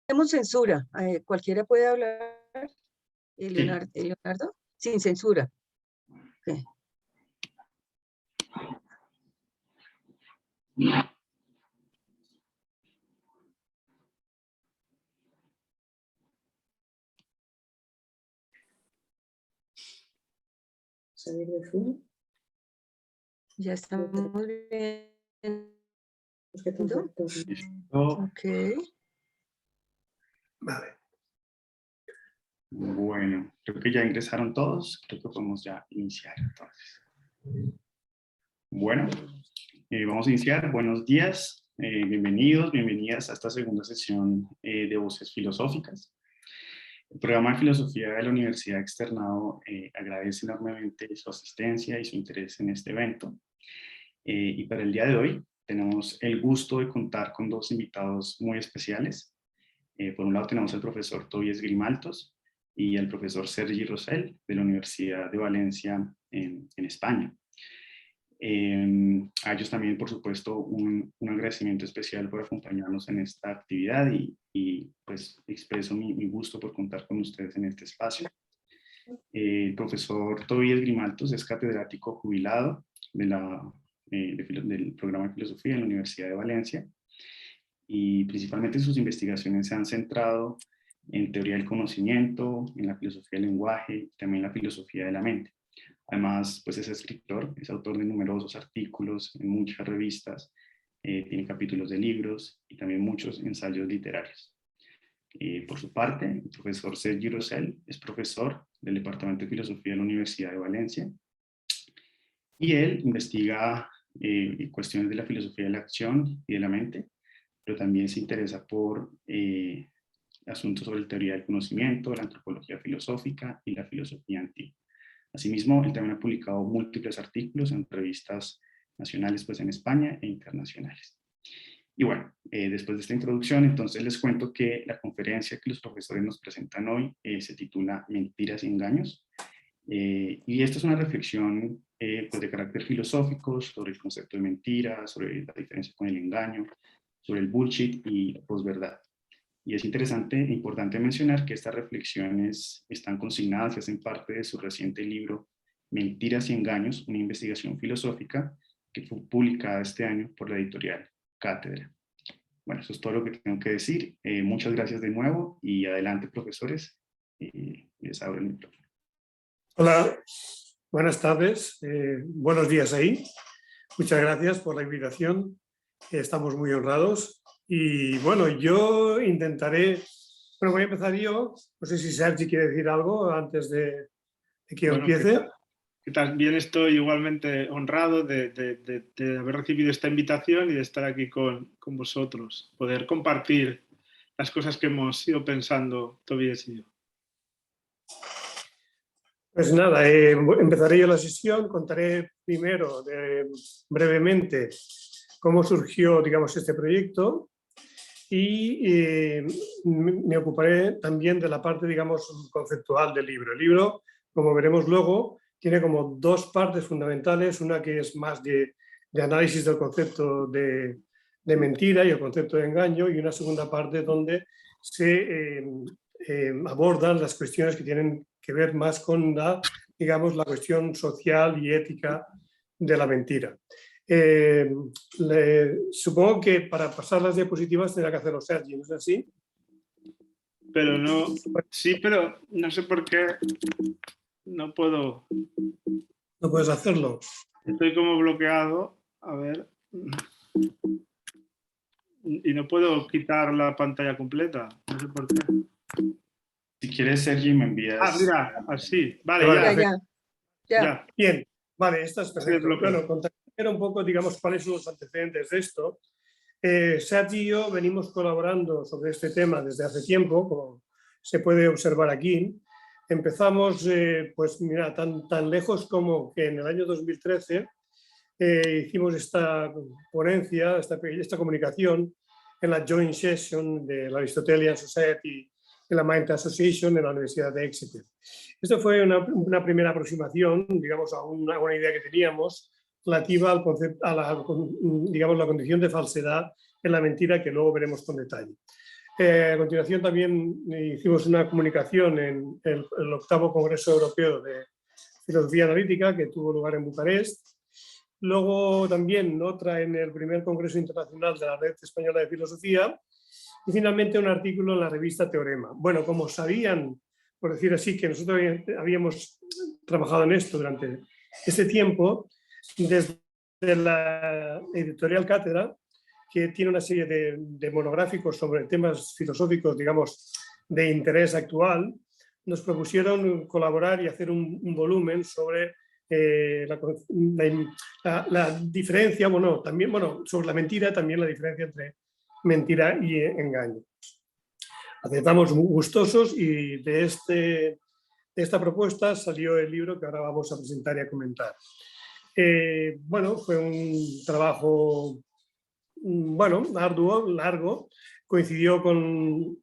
tenemos censura. Cualquiera puede hablar. Sí. Leonardo, sin censura. Okay. ¿Salir de Zoom? Ya estamos viendo. Ok. Vale. Bueno, creo que ya ingresaron todos. Creo que podemos ya iniciar entonces. Bueno, vamos a iniciar. Buenos días, bienvenidos, bienvenidas a esta segunda sesión de Voces Filosóficas. El programa de filosofía de la Universidad Externado agradece enormemente su asistencia y su interés en este evento. Y para el día de hoy tenemos el gusto de contar con dos invitados muy especiales. Por un lado tenemos al profesor Tobias Grimaltos y al profesor Sergi Rosell de la Universidad de Valencia en España. A ellos también, por supuesto, un agradecimiento especial por acompañarnos en esta actividad y pues expreso mi gusto por contar con ustedes en este espacio. El profesor Tobias Grimaltos es catedrático jubilado del programa de filosofía en la Universidad de Valencia y principalmente sus investigaciones se han centrado en teoría del conocimiento, en la filosofía del lenguaje y también la filosofía de la mente. Además, pues es escritor, es autor de numerosos artículos en muchas revistas, tiene capítulos de libros y también muchos ensayos literarios. Por su parte, el profesor Sergi Rosell es profesor del Departamento de Filosofía de la Universidad de Valencia y él investiga cuestiones de la filosofía de la acción y de la mente, pero también se interesa por asuntos sobre la teoría del conocimiento, la antropología filosófica y la filosofía antigua. Asimismo, él también ha publicado múltiples artículos en revistas nacionales pues, en España e internacionales. Y bueno, después de esta introducción, entonces les cuento que la conferencia que los profesores nos presentan hoy se titula Mentiras y Engaños. Y esta es una reflexión pues de carácter filosófico sobre el concepto de mentira, sobre la diferencia con el engaño, sobre el bullshit y la posverdad. Y es interesante e importante mencionar que estas reflexiones están consignadas y hacen parte de su reciente libro Mentiras y Engaños, una investigación filosófica que fue publicada este año por la editorial Cátedra. Bueno, eso es todo lo que tengo que decir. Muchas gracias de nuevo y adelante, profesores. Les abro el micrófono. Hola, buenas tardes, buenos días ahí. Muchas gracias por la invitación. Estamos muy honrados. Y bueno, yo intentaré, bueno, voy a empezar yo. No sé si Sergi quiere decir algo antes de que yo empiece. Que también estoy igualmente honrado de haber recibido esta invitación y de estar aquí con vosotros, poder compartir las cosas que hemos ido pensando Tobias y yo. Pues nada, empezaré yo la sesión, contaré primero brevemente cómo surgió, digamos, este proyecto y me ocuparé también de la parte, digamos, conceptual del libro. El libro, como veremos luego, tiene como dos partes fundamentales, una que es más de análisis del concepto de mentira y el concepto de engaño, y una segunda parte donde se abordan las cuestiones que tienen que ver más con digamos, la cuestión social y ética de la mentira. Supongo que para pasar las diapositivas tendrá que hacerlo Sergi, ¿no es así? Pero no, sí, pero no sé por qué no puedo. ¿No puedes hacerlo? Estoy como bloqueado, a ver. Y no puedo quitar la pantalla completa, no sé por qué. Si quieres, Sergi, me envías... Ah, mira, así, vale, ya. Bien, vale, esto es perfecto. Sí, bueno, contar un poco, digamos, cuáles son los antecedentes de esto. Sergi y yo venimos colaborando sobre este tema desde hace tiempo, como se puede observar aquí. Empezamos, pues mira, tan lejos como que en el año 2013 hicimos esta ponencia, esta comunicación en la Joint Session de la Aristotelian Society y la Mind Association en la Universidad de Exeter. Esto fue una primera aproximación, digamos, a una idea que teníamos relativa al concepto, digamos, la condición de falsedad en la mentira, que luego veremos con detalle. A continuación también hicimos una comunicación en el 8º Congreso Europeo de Filosofía Analítica, que tuvo lugar en Bucarest. Luego también otra en el primer Congreso Internacional de la Red Española de Filosofía. Y finalmente un artículo en la revista Teorema. Bueno, como sabían, por decir así, que nosotros habíamos trabajado en esto durante este tiempo, desde la editorial Cátedra, que tiene una serie de monográficos sobre temas filosóficos, digamos, de interés actual, nos propusieron colaborar y hacer un volumen sobre la diferencia, también, sobre la mentira, también la diferencia entre mentira y engaño. Aceptamos gustosos y de esta propuesta salió el libro que ahora vamos a presentar y a comentar. Fue un trabajo arduo, largo, coincidió con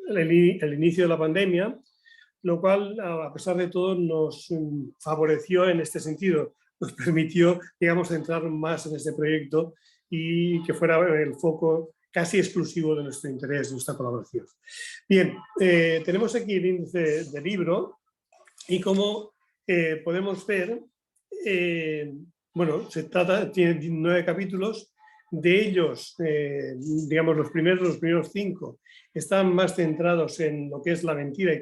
el inicio de la pandemia, lo cual, a pesar de todo, nos favoreció en este sentido, nos permitió, digamos, centrar más en este proyecto y que fuera el foco casi exclusivo de nuestro interés, de nuestra colaboración. Bien, tenemos aquí el índice del libro y como podemos ver, tiene 9 capítulos. De ellos, digamos, los primeros 5 están más centrados en lo que es la mentira y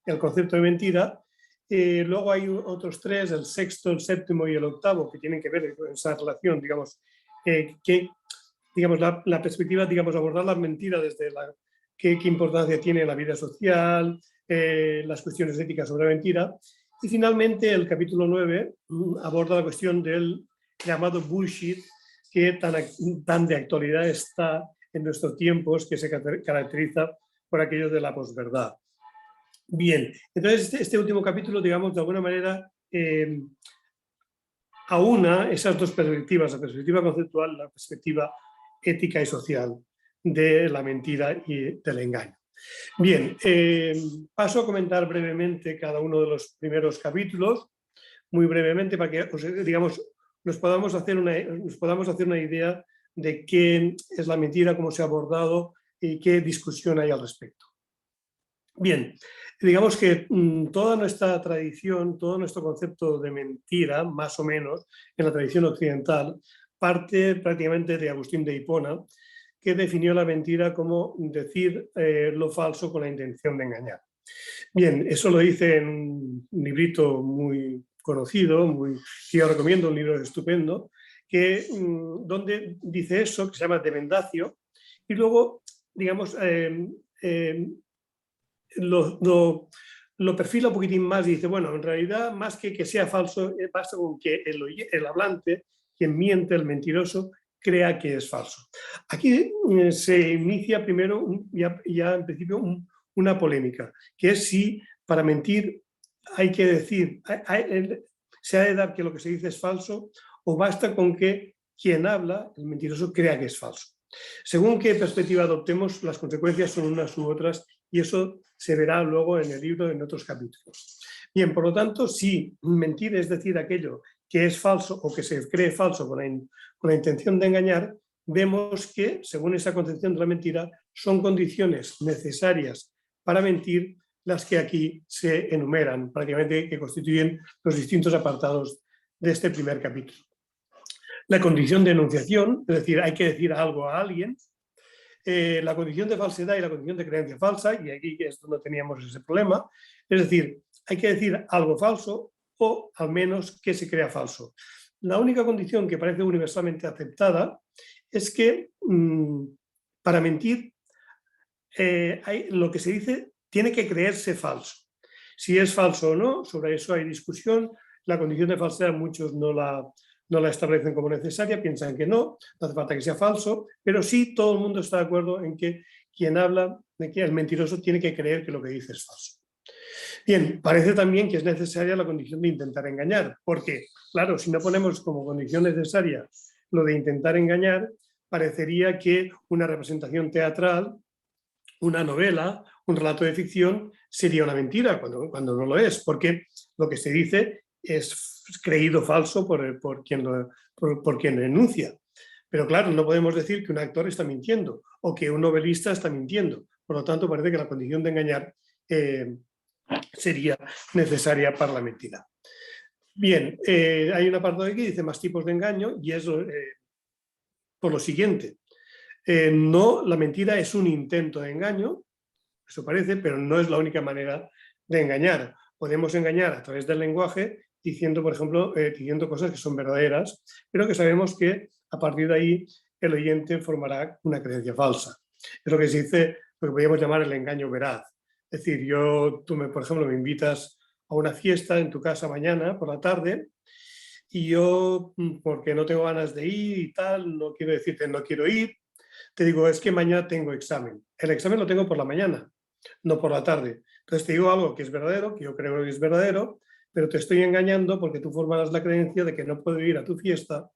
el concepto de mentira. Luego hay otros 3, el 6º, el 7º y el 8º, que tienen que ver con esa relación, digamos, la perspectiva, digamos, abordar la mentira desde qué importancia tiene en la vida social, las cuestiones éticas sobre la mentira. Y finalmente el capítulo 9 aborda la cuestión del llamado bullshit, que tan de actualidad está en nuestros tiempos, que se caracteriza por aquello de la posverdad. Bien, entonces este último capítulo, digamos, de alguna manera aúna esas dos perspectivas, la perspectiva conceptual y la perspectiva ética y social de la mentira y del engaño. Bien, paso a comentar brevemente cada uno de los primeros capítulos, muy brevemente, para que, digamos, nos podamos hacer una idea de qué es la mentira, cómo se ha abordado y qué discusión hay al respecto. Bien, digamos que toda nuestra tradición, todo nuestro concepto de mentira, más o menos, en la tradición occidental, parte prácticamente de Agustín de Hipona, que definió la mentira como decir lo falso con la intención de engañar. Bien, eso lo dice en un librito muy conocido, que yo recomiendo, un libro estupendo, donde dice eso, que se llama De Mendacio, y luego, digamos, lo perfila un poquitín más y dice, bueno, en realidad, más que sea falso, basta con que el hablante, quien miente, el mentiroso, crea que es falso. Aquí se inicia primero, ya en principio, una polémica, que es si para mentir hay que decir, se ha de dar que lo que se dice es falso o basta con que quien habla, el mentiroso, crea que es falso. Según qué perspectiva adoptemos, las consecuencias son unas u otras y eso se verá luego en el libro en otros capítulos. Bien, por lo tanto, si mentir es decir aquello que es falso o que se cree falso con la intención de engañar, vemos que, según esa concepción de la mentira, son condiciones necesarias para mentir las que aquí se enumeran, prácticamente que constituyen los distintos apartados de este primer capítulo. La condición de enunciación, es decir, hay que decir algo a alguien, la condición de falsedad y la condición de creencia falsa, y aquí es donde teníamos ese problema, es decir, hay que decir algo falso o al menos que se crea falso. La única condición que parece universalmente aceptada es que para mentir lo que se dice tiene que creerse falso. Si es falso o no, sobre eso hay discusión. La condición de falsedad muchos no la establecen como necesaria, piensan que no hace falta que sea falso, pero sí todo el mundo está de acuerdo en que quien habla, de que el mentiroso tiene que creer que lo que dice es falso. Bien, parece también que es necesaria la condición de intentar engañar, porque, claro, si no ponemos como condición necesaria lo de intentar engañar, parecería que una representación teatral, una novela, un relato de ficción sería una mentira, cuando no lo es, porque lo que se dice es creído falso por quien lo enuncia. Pero claro, no podemos decir que un actor está mintiendo o que un novelista está mintiendo. Por lo tanto, parece que la condición de engañar sería necesaria para la mentira. Bien, hay un apartado aquí que dice más tipos de engaño y es por lo siguiente. No, la mentira es un intento de engaño, eso parece, pero no es la única manera de engañar. Podemos engañar a través del lenguaje diciendo, por ejemplo, diciendo cosas que son verdaderas, pero que sabemos que a partir de ahí el oyente formará una creencia falsa. Es lo que se dice, lo que podríamos llamar el engaño veraz. Es decir, tú, por ejemplo, me invitas a una fiesta en tu casa mañana por la tarde y yo, porque no tengo ganas de ir y tal, no quiero decirte no quiero ir, te digo, es que mañana tengo examen. El examen lo tengo por la mañana, no por la tarde. Entonces te digo algo que es verdadero, que yo creo que es verdadero, pero te estoy engañando porque tú formarás la creencia de que no puedo ir a tu fiesta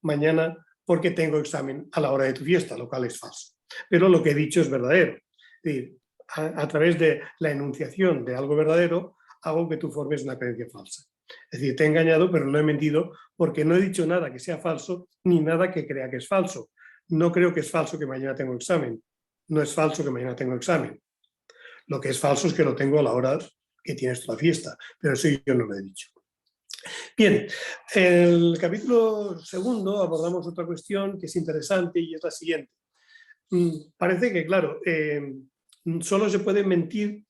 mañana porque tengo examen a la hora de tu fiesta, lo cual es falso. Pero lo que he dicho es verdadero. Es decir, a través de la enunciación de algo verdadero, hago que tú formes una creencia falsa. Es decir, te he engañado, pero no he mentido porque no he dicho nada que sea falso ni nada que crea que es falso. No creo que es falso que mañana tengo examen. No es falso que mañana tengo examen. Lo que es falso es que lo tengo a la hora que tienes la fiesta, pero eso yo no lo he dicho. Bien, en el capítulo segundo abordamos otra cuestión que es interesante y es la siguiente. Parece que, claro, solo se puede mentir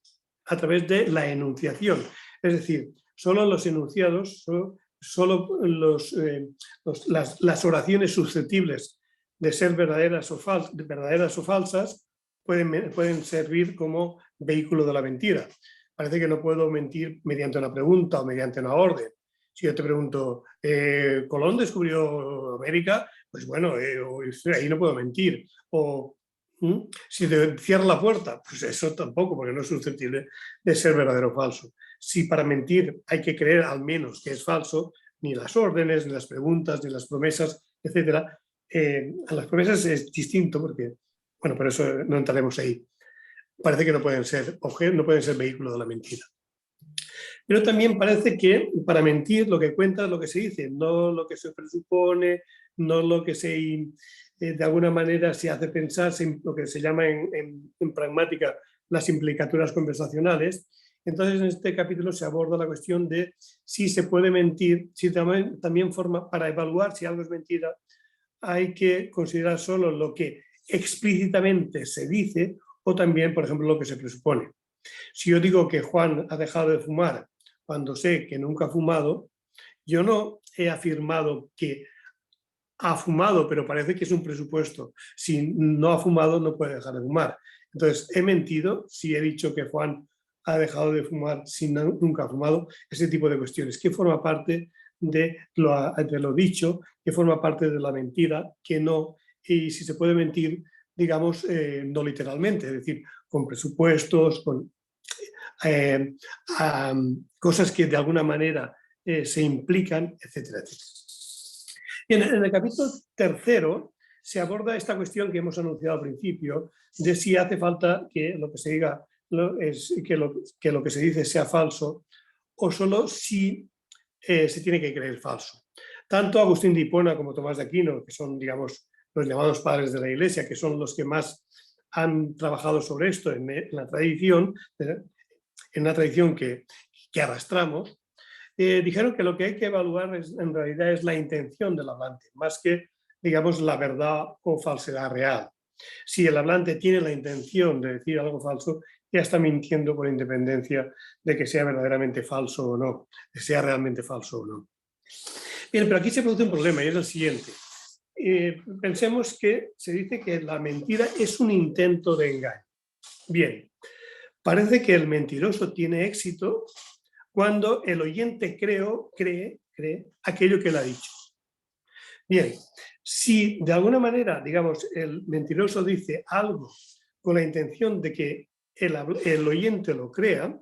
a través de la enunciación. Es decir, solo los enunciados, solo las oraciones susceptibles de ser verdaderas o falsas pueden servir como vehículo de la mentira. Parece que no puedo mentir mediante una pregunta o mediante una orden. Si yo te pregunto, ¿Colón descubrió América? Pues bueno, ahí no puedo mentir. O si te cierro la puerta, pues eso tampoco, porque no es susceptible de ser verdadero o falso. Si para mentir hay que creer al menos que es falso, ni las órdenes, ni las preguntas, ni las promesas, etcétera. A las promesas es distinto porque, bueno, por eso no entraremos ahí. Parece que no pueden ser vehículo de la mentira. Pero también parece que para mentir lo que cuenta es lo que se dice, no lo que se presupone, no lo que de alguna manera se hace pensar, lo que se llama en pragmática las implicaturas conversacionales. Entonces en este capítulo se aborda la cuestión de si se puede mentir, si también forma, para evaluar si algo es mentira, hay que considerar solo lo que explícitamente se dice o también, por ejemplo, lo que se presupone. Si yo digo que Juan ha dejado de fumar cuando sé que nunca ha fumado, yo no he afirmado que ha fumado, pero parece que es un presupuesto. Si no ha fumado, no puede dejar de fumar. Entonces, he mentido si he dicho que Juan ha dejado de fumar si nunca ha fumado. Ese tipo de cuestiones que forma parte de lo dicho, que forma parte de la mentira, que no, y si se puede mentir, digamos, no literalmente, es decir, con presupuestos, con cosas que de alguna manera se implican, etcétera, etcétera. Bien, en el capítulo tercero se aborda esta cuestión que hemos anunciado al principio, de si hace falta que lo que se diga, que lo que se dice sea falso, o solo si se tiene que creer falso. Tanto Agustín de Hipona como Tomás de Aquino, que son, digamos, los llamados padres de la Iglesia, que son los que más han trabajado sobre esto en la tradición, en una tradición que arrastramos, dijeron que lo que hay que evaluar en realidad es la intención del hablante, más que, digamos, la verdad o falsedad real. Si el hablante tiene la intención de decir algo falso, ya está mintiendo con independencia de que sea verdaderamente falso o no, que sea realmente falso o no. Bien, pero aquí se produce un problema y es el siguiente. Pensemos que se dice que la mentira es un intento de engaño. Bien, parece que el mentiroso tiene éxito cuando el oyente cree aquello que él ha dicho. Bien, si de alguna manera, digamos, el mentiroso dice algo con la intención de que el oyente lo crea,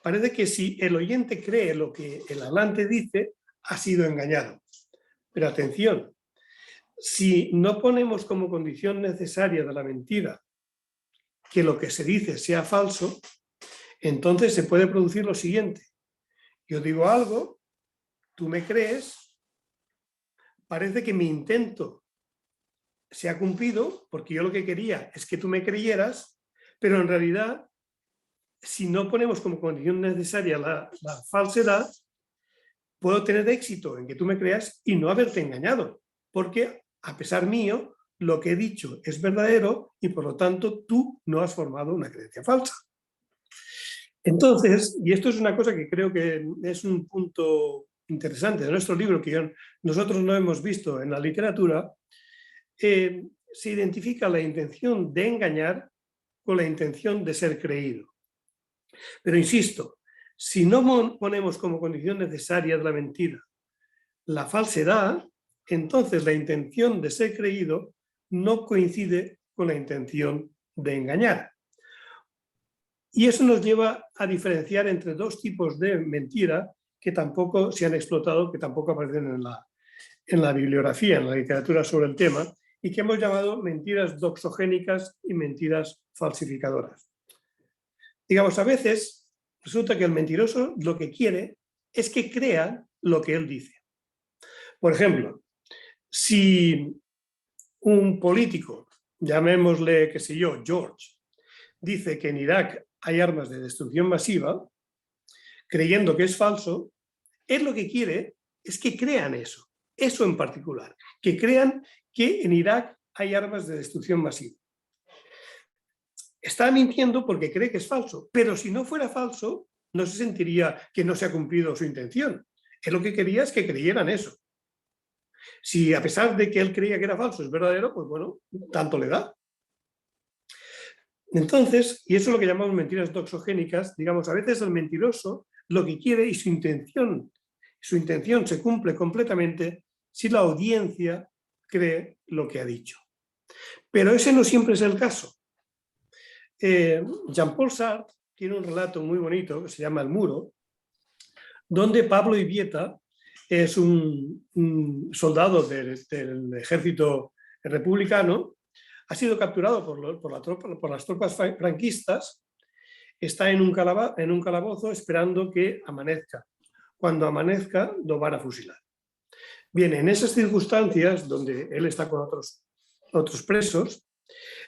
parece que si el oyente cree lo que el hablante dice, ha sido engañado. Pero atención, si no ponemos como condición necesaria de la mentira que lo que se dice sea falso, entonces se puede producir lo siguiente. Yo digo algo, tú me crees, parece que mi intento se ha cumplido porque yo lo que quería es que tú me creyeras, pero en realidad, si no ponemos como condición necesaria la falsedad, puedo tener éxito en que tú me creas y no haberte engañado, porque a pesar mío, lo que he dicho es verdadero y por lo tanto tú no has formado una creencia falsa. Entonces, y esto es una cosa que creo que es un punto interesante de nuestro libro que nosotros no hemos visto en la literatura, se identifica la intención de engañar con la intención de ser creído. Pero insisto, si no ponemos como condición necesaria de la mentira la falsedad, entonces la intención de ser creído no coincide con la intención de engañar. Y eso nos lleva a diferenciar entre dos tipos de mentira que tampoco se han explotado, que tampoco aparecen en la bibliografía, en la literatura sobre el tema, y que hemos llamado mentiras doxogénicas y mentiras falsificadoras. Digamos, a veces resulta que el mentiroso lo que quiere es que crea lo que él dice. Por ejemplo, si un político, llamémosle, qué sé yo, George, dice que en Irak hay armas de destrucción masiva, creyendo que es falso, él lo que quiere es que crean eso en particular, que crean que en Irak hay armas de destrucción masiva. Está mintiendo porque cree que es falso, pero si no fuera falso, no se sentiría que no se ha cumplido su intención. Él lo que quería es que creyeran eso. Si a pesar de que él creía que era falso es verdadero, pues bueno, tanto le da. Entonces, y eso es lo que llamamos mentiras doxogénicas, digamos, a veces el mentiroso lo que quiere y su intención se cumple completamente si la audiencia cree lo que ha dicho. Pero ese no siempre es el caso. Jean-Paul Sartre tiene un relato muy bonito que se llama El muro, donde Pablo Ivieta es un soldado del ejército republicano, ha sido capturado por las tropas franquistas, está en un calabozo esperando que amanezca. Cuando amanezca lo van a fusilar. Bien, en esas circunstancias, donde él está con otros presos,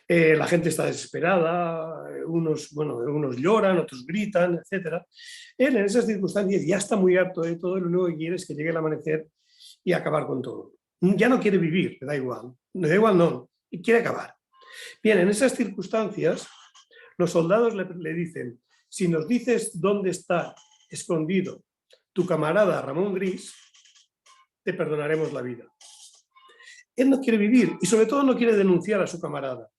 la gente está desesperada, unos lloran, otros gritan, etc. Él en esas circunstancias ya está muy harto de todo, lo único que quiere es que llegue el amanecer y acabar con todo. Ya no quiere vivir, le da igual no, quiere acabar. Bien, en esas circunstancias, los soldados le dicen, si nos dices dónde está escondido tu camarada Ramón Gris, te perdonaremos la vida. Él no quiere vivir y sobre todo no quiere denunciar a su camarada.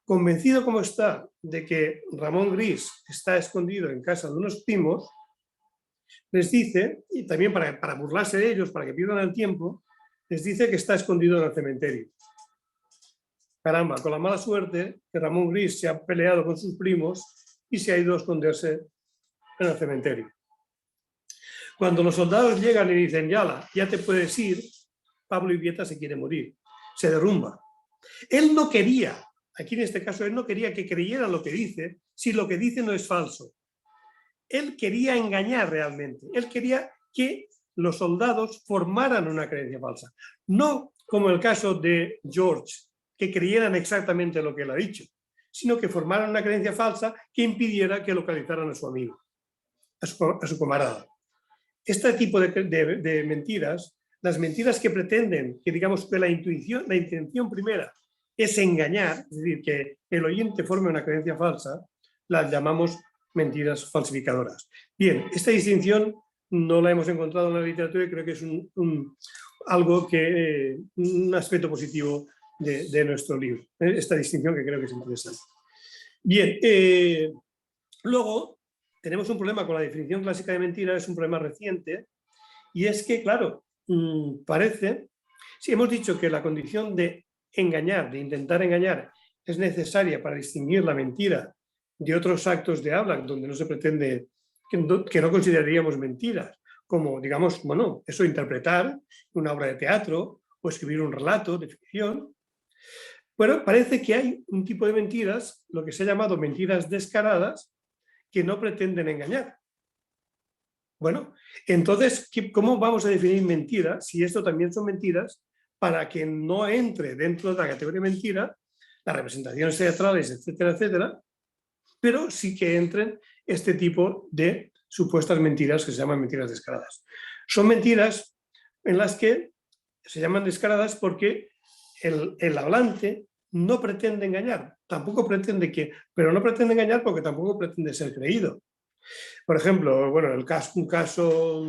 Convencido como está de que Ramón Gris está escondido en casa de unos primos, les dice, y también para burlarse de ellos, para que pierdan el tiempo, les dice que está escondido en el cementerio. Caramba, con la mala suerte que Ramón Gris se ha peleado con sus primos y se ha ido a esconderse en el cementerio. Cuando los soldados llegan y dicen, ya te puedes ir, Pablo Ivieta se quiere morir, se derrumba. Él no quería, aquí en este caso, él no quería que creyeran lo que dice, si lo que dice no es falso. Él quería engañar realmente, él quería que los soldados formaran una creencia falsa. No como el caso de George, que creyeran exactamente lo que él ha dicho, sino que formaran una creencia falsa que impidiera que localizaran a su amigo, a su camarada. Este tipo de mentiras, las mentiras que pretenden que digamos que la intención primera es engañar, es decir, que el oyente forme una creencia falsa, las llamamos mentiras falsificadoras. Bien, esta distinción no la hemos encontrado en la literatura y creo que es un aspecto positivo de nuestro libro, esta distinción que creo que es interesante. Bien, luego tenemos un problema con la definición clásica de mentira, es un problema reciente, y es que, claro, si hemos dicho que la condición de engañar, de intentar engañar, es necesaria para distinguir la mentira de otros actos de habla donde no se pretende, que no consideraríamos mentiras, como, digamos, eso interpretar una obra de teatro o escribir un relato de ficción. Bueno, parece que hay un tipo de mentiras, lo que se ha llamado mentiras descaradas, que no pretenden engañar. Bueno, entonces, ¿cómo vamos a definir mentira si esto también son mentiras para que no entre dentro de la categoría mentira las representaciones teatrales, etcétera, etcétera, pero sí que entren este tipo de supuestas mentiras que se llaman mentiras descaradas. Son mentiras en las que se llaman descaradas porque el hablante no pretende engañar, tampoco pretende pero no pretende engañar porque tampoco pretende ser creído. Por ejemplo, bueno, un caso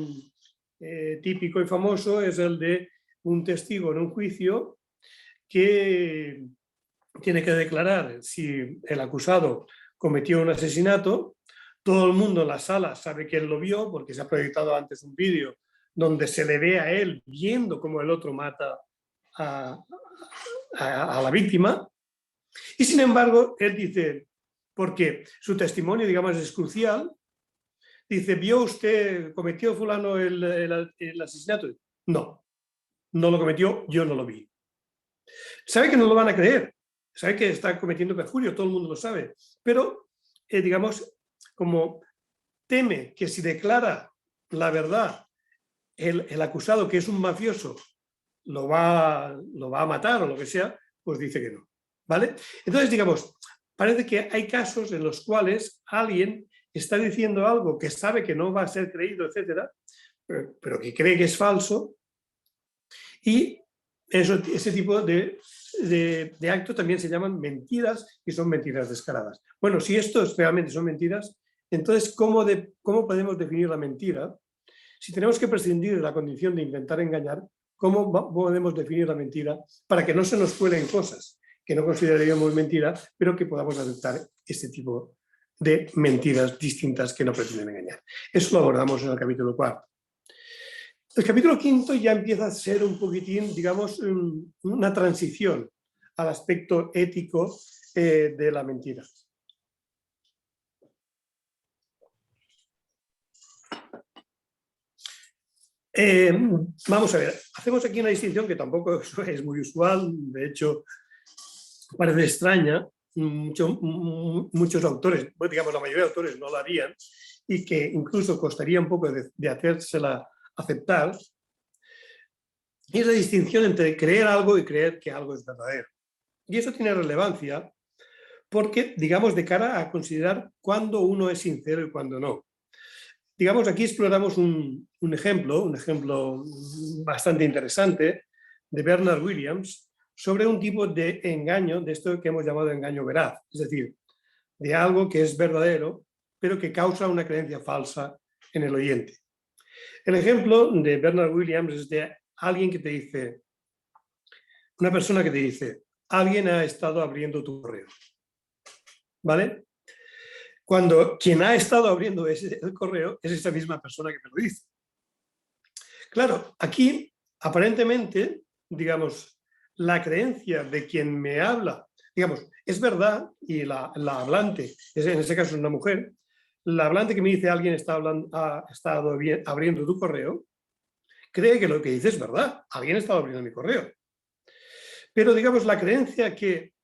típico y famoso es el de un testigo en un juicio que tiene que declarar si el acusado cometió un asesinato. Todo el mundo en la sala sabe que él lo vio porque se ha proyectado antes un vídeo donde se le ve a él viendo cómo el otro mata a la víctima. Y sin embargo, él dice, porque su testimonio, digamos, es crucial, dice, ¿vio usted, cometió fulano el asesinato? No, no lo cometió, yo no lo vi. Sabe que no lo van a creer, sabe que está cometiendo perjurio, todo el mundo lo sabe, pero, digamos, como teme que si declara la verdad el acusado, que es un mafioso, lo va a matar o lo que sea, pues dice que no, ¿vale? Entonces, digamos, parece que hay casos en los cuales alguien está diciendo algo que sabe que no va a ser creído, etcétera, pero que cree que es falso, y ese tipo de acto también se llaman mentiras y son mentiras descaradas. Bueno, si estos realmente son mentiras, entonces, ¿cómo podemos definir la mentira? Si tenemos que prescindir de la condición de intentar engañar, ¿cómo podemos definir la mentira para que no se nos cuelen cosas que no consideraríamos mentira, pero que podamos aceptar este tipo de mentiras distintas que no pretenden engañar? Eso lo abordamos en el capítulo 4. El capítulo 5 ya empieza a ser un poquitín, digamos, una transición al aspecto ético de la mentira. Vamos a ver, hacemos aquí una distinción que tampoco es muy usual, de hecho parece extraña, muchos autores, bueno, digamos la mayoría de autores no la harían, y que incluso costaría un poco de hacérsela aceptar, y es la distinción entre creer algo y creer que algo es verdadero. Y eso tiene relevancia porque, digamos, de cara a considerar cuándo uno es sincero y cuándo no. Digamos, aquí exploramos un ejemplo bastante interesante de Bernard Williams sobre un tipo de engaño, de esto que hemos llamado engaño veraz, es decir, de algo que es verdadero, pero que causa una creencia falsa en el oyente. El ejemplo de Bernard Williams es de alguien que te dice, una persona que te dice, alguien ha estado abriendo tu correo, ¿vale? Cuando quien ha estado abriendo el correo es esa misma persona que me lo dice. Claro, aquí aparentemente, digamos, la creencia de quien me habla, digamos, es verdad, y la hablante, en ese caso es una mujer, la hablante que me dice alguien ha estado abriendo tu correo, cree que lo que dice es verdad, alguien ha estado abriendo mi correo. Pero digamos, la creencia que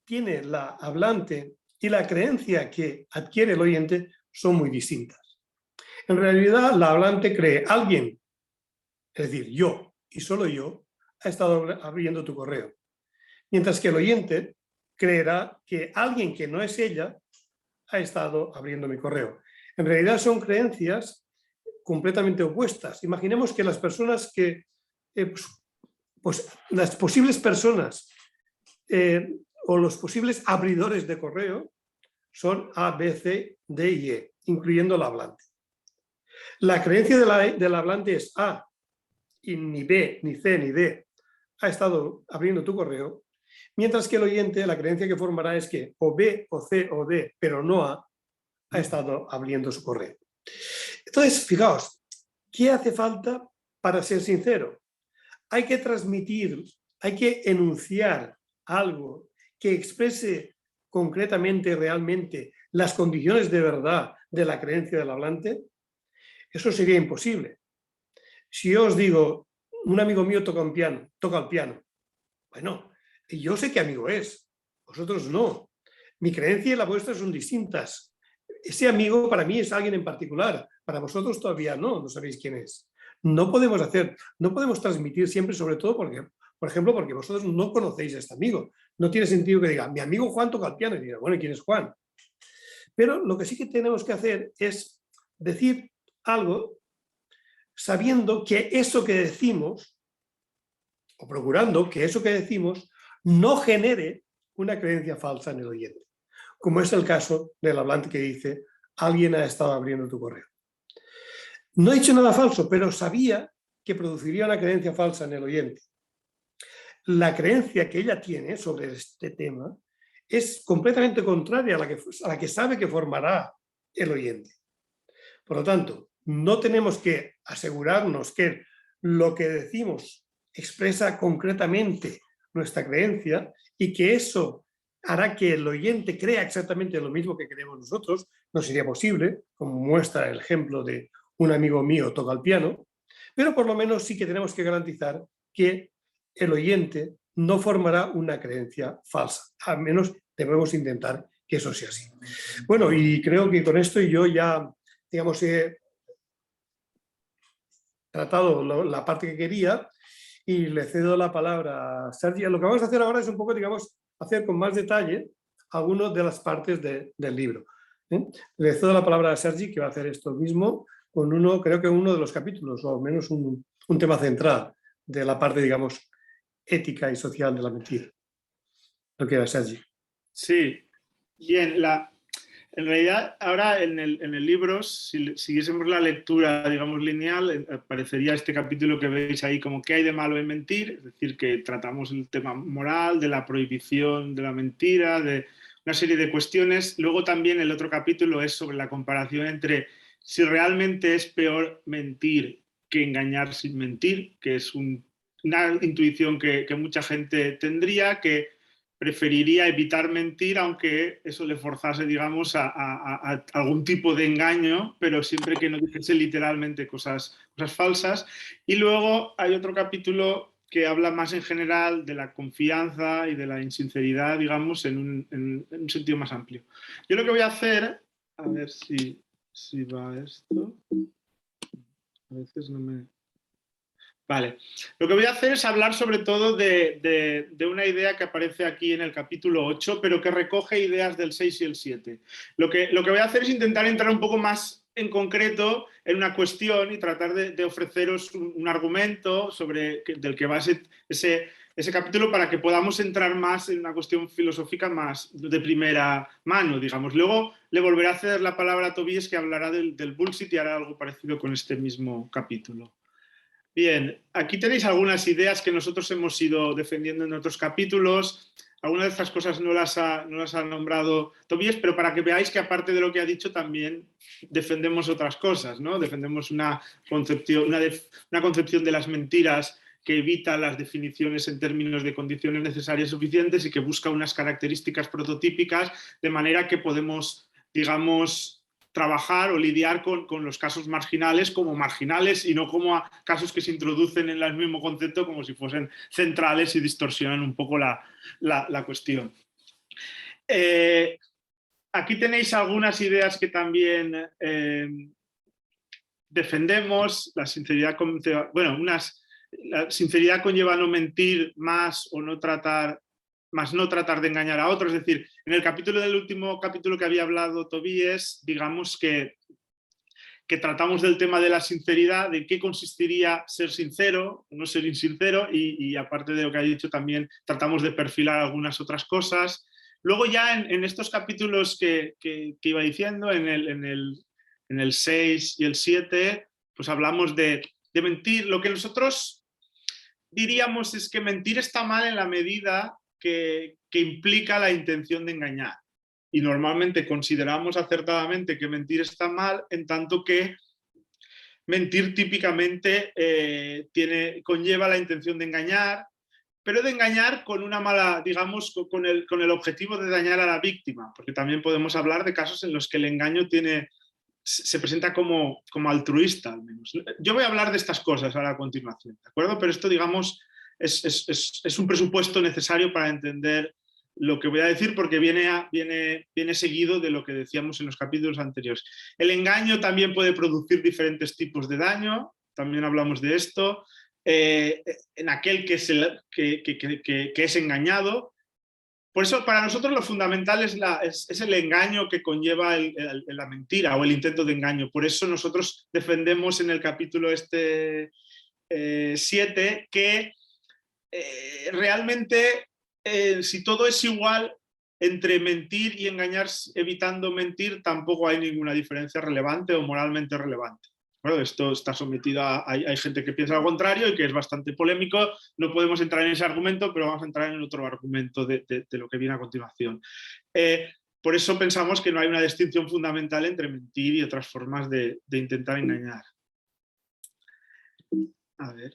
tiene la hablante y la creencia que adquiere el oyente son muy distintas. En realidad, la hablante cree alguien, es decir, yo y solo yo, ha estado abriendo tu correo. Mientras que el oyente creerá que alguien que no es ella ha estado abriendo mi correo. En realidad son creencias completamente opuestas. Imaginemos que las personas que, pues las posibles personas o los posibles abridores de correo son A, B, C, D y E, incluyendo la hablante. La creencia de la hablante es A, y ni B, ni C, ni D ha estado abriendo tu correo, mientras que el oyente, la creencia que formará es que o B, o C, o D, pero no A, ha estado abriendo su correo. Entonces, fijaos, ¿qué hace falta para ser sincero? Hay que transmitir, hay que enunciar algo que exprese concretamente, realmente, las condiciones de verdad de la creencia del hablante. Eso sería imposible. Si yo os digo, un amigo mío toca el piano, bueno, yo sé qué amigo es, vosotros no. Mi creencia y la vuestra son distintas. Ese amigo para mí es alguien en particular, para vosotros todavía no sabéis quién es. No podemos transmitir siempre, sobre todo Por ejemplo, porque vosotros no conocéis a este amigo. No tiene sentido que diga, mi amigo Juan toca el piano, y diga, bueno, ¿y quién es Juan? Pero lo que sí que tenemos que hacer es decir algo sabiendo que eso que decimos, o procurando que eso que decimos, no genere una creencia falsa en el oyente, como es el caso del hablante que dice, alguien ha estado abriendo tu correo. No he dicho nada falso, pero sabía que produciría una creencia falsa en el oyente. La creencia que ella tiene sobre este tema es completamente contraria a la que sabe que formará el oyente. Por lo tanto, no tenemos que asegurarnos que lo que decimos expresa concretamente nuestra creencia y que eso hará que el oyente crea exactamente lo mismo que creemos nosotros. No sería posible, como muestra el ejemplo de un amigo mío toca el piano, pero por lo menos sí que tenemos que garantizar que el oyente no formará una creencia falsa. Al menos debemos intentar que eso sea así. Bueno, y creo que con esto yo ya, digamos, he tratado la parte que quería y le cedo la palabra a Sergi. Lo que vamos a hacer ahora es un poco, digamos, hacer con más detalle algunas de las partes del libro. Le cedo la palabra a Sergi, que va a hacer esto mismo con creo que uno de los capítulos, o al menos un tema central de la parte, digamos, ética y social de la mentira. Lo que era Sergi. Sí, bien, en realidad ahora en el libro, si siguiésemos la lectura, digamos, lineal, aparecería este capítulo que veis ahí como ¿qué hay de malo en mentir? Es decir, que tratamos el tema moral, de la prohibición de la mentira, de una serie de cuestiones. Luego también el otro capítulo es sobre la comparación entre si realmente es peor mentir que engañar sin mentir, que es una intuición que mucha gente tendría, que preferiría evitar mentir, aunque eso le forzase, digamos, a algún tipo de engaño, pero siempre que no dijese literalmente cosas falsas. Y luego hay otro capítulo que habla más en general de la confianza y de la insinceridad, digamos, en un sentido más amplio. Yo lo que voy a hacer, a ver si va esto. A veces no me... Vale, lo que voy a hacer es hablar sobre todo de una idea que aparece aquí en el capítulo 8, pero que recoge ideas del 6 y el 7. Lo que voy a hacer es intentar entrar un poco más en concreto en una cuestión y tratar de ofreceros un argumento del que va ese capítulo para que podamos entrar más en una cuestión filosófica más de primera mano, digamos. Luego le volveré a ceder la palabra a Tobías, que hablará del bullshit y hará algo parecido con este mismo capítulo. Bien, aquí tenéis algunas ideas que nosotros hemos ido defendiendo en otros capítulos. Algunas de estas cosas no las ha nombrado Tobías, pero para que veáis que aparte de lo que ha dicho también defendemos otras cosas, ¿no? Defendemos una concepción de las mentiras que evita las definiciones en términos de condiciones necesarias suficientes y que busca unas características prototípicas de manera que podemos, digamos, trabajar o lidiar con los casos marginales como marginales y no como a casos que se introducen en el mismo concepto como si fuesen centrales y distorsionan un poco la cuestión. Aquí tenéis algunas ideas que también defendemos. La sinceridad la sinceridad conlleva no mentir más o no tratar de engañar a otros. Es decir, en el último capítulo que había hablado Tobías, digamos que tratamos del tema de la sinceridad, de qué consistiría ser sincero o no ser insincero, y aparte de lo que ha dicho también tratamos de perfilar algunas otras cosas. Luego ya en estos capítulos que iba diciendo, en el 6 y el 7, pues hablamos de mentir. Lo que nosotros diríamos es que mentir está mal en la medida que implica la intención de engañar. Y normalmente consideramos acertadamente que mentir está mal, en tanto que mentir típicamente conlleva la intención de engañar, pero de engañar con una mala, digamos, con el objetivo de dañar a la víctima, porque también podemos hablar de casos en los que el engaño se presenta como altruista, al menos. Yo voy a hablar de estas cosas ahora a continuación, ¿de acuerdo? Pero esto, digamos, es un presupuesto necesario para entender lo que voy a decir, porque viene seguido de lo que decíamos en los capítulos anteriores. El engaño también puede producir diferentes tipos de daño, también hablamos de esto. en aquel que es engañado. Por eso para nosotros lo fundamental es el engaño que conlleva la mentira o el intento de engaño. Por eso nosotros defendemos en el capítulo 7 que realmente si todo es igual, entre mentir y engañar evitando mentir tampoco hay ninguna diferencia relevante o moralmente relevante. Bueno, esto está sometido a... Hay gente que piensa lo contrario y que es bastante polémico. No podemos entrar en ese argumento, pero vamos a entrar en otro argumento de lo que viene a continuación. Por eso pensamos que no hay una distinción fundamental entre mentir y otras formas de intentar engañar. A ver.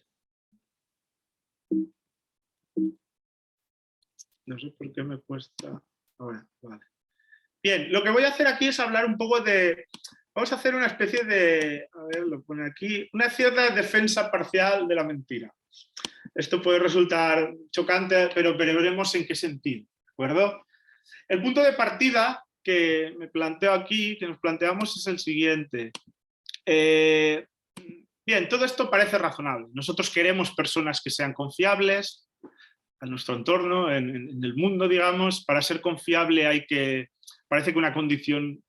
No sé por qué me cuesta... Ahora, vale. Bien, lo que voy a hacer aquí es hablar un poco de... Vamos a hacer una especie de... A ver, lo pone aquí. Una cierta defensa parcial de la mentira. Esto puede resultar chocante, pero veremos en qué sentido. ¿De acuerdo? El punto de partida que me planteo aquí, que nos planteamos, es el siguiente. Bien, todo esto parece razonable. Nosotros queremos personas que sean confiables a nuestro entorno, en el mundo, digamos. Para ser confiable parece que una condición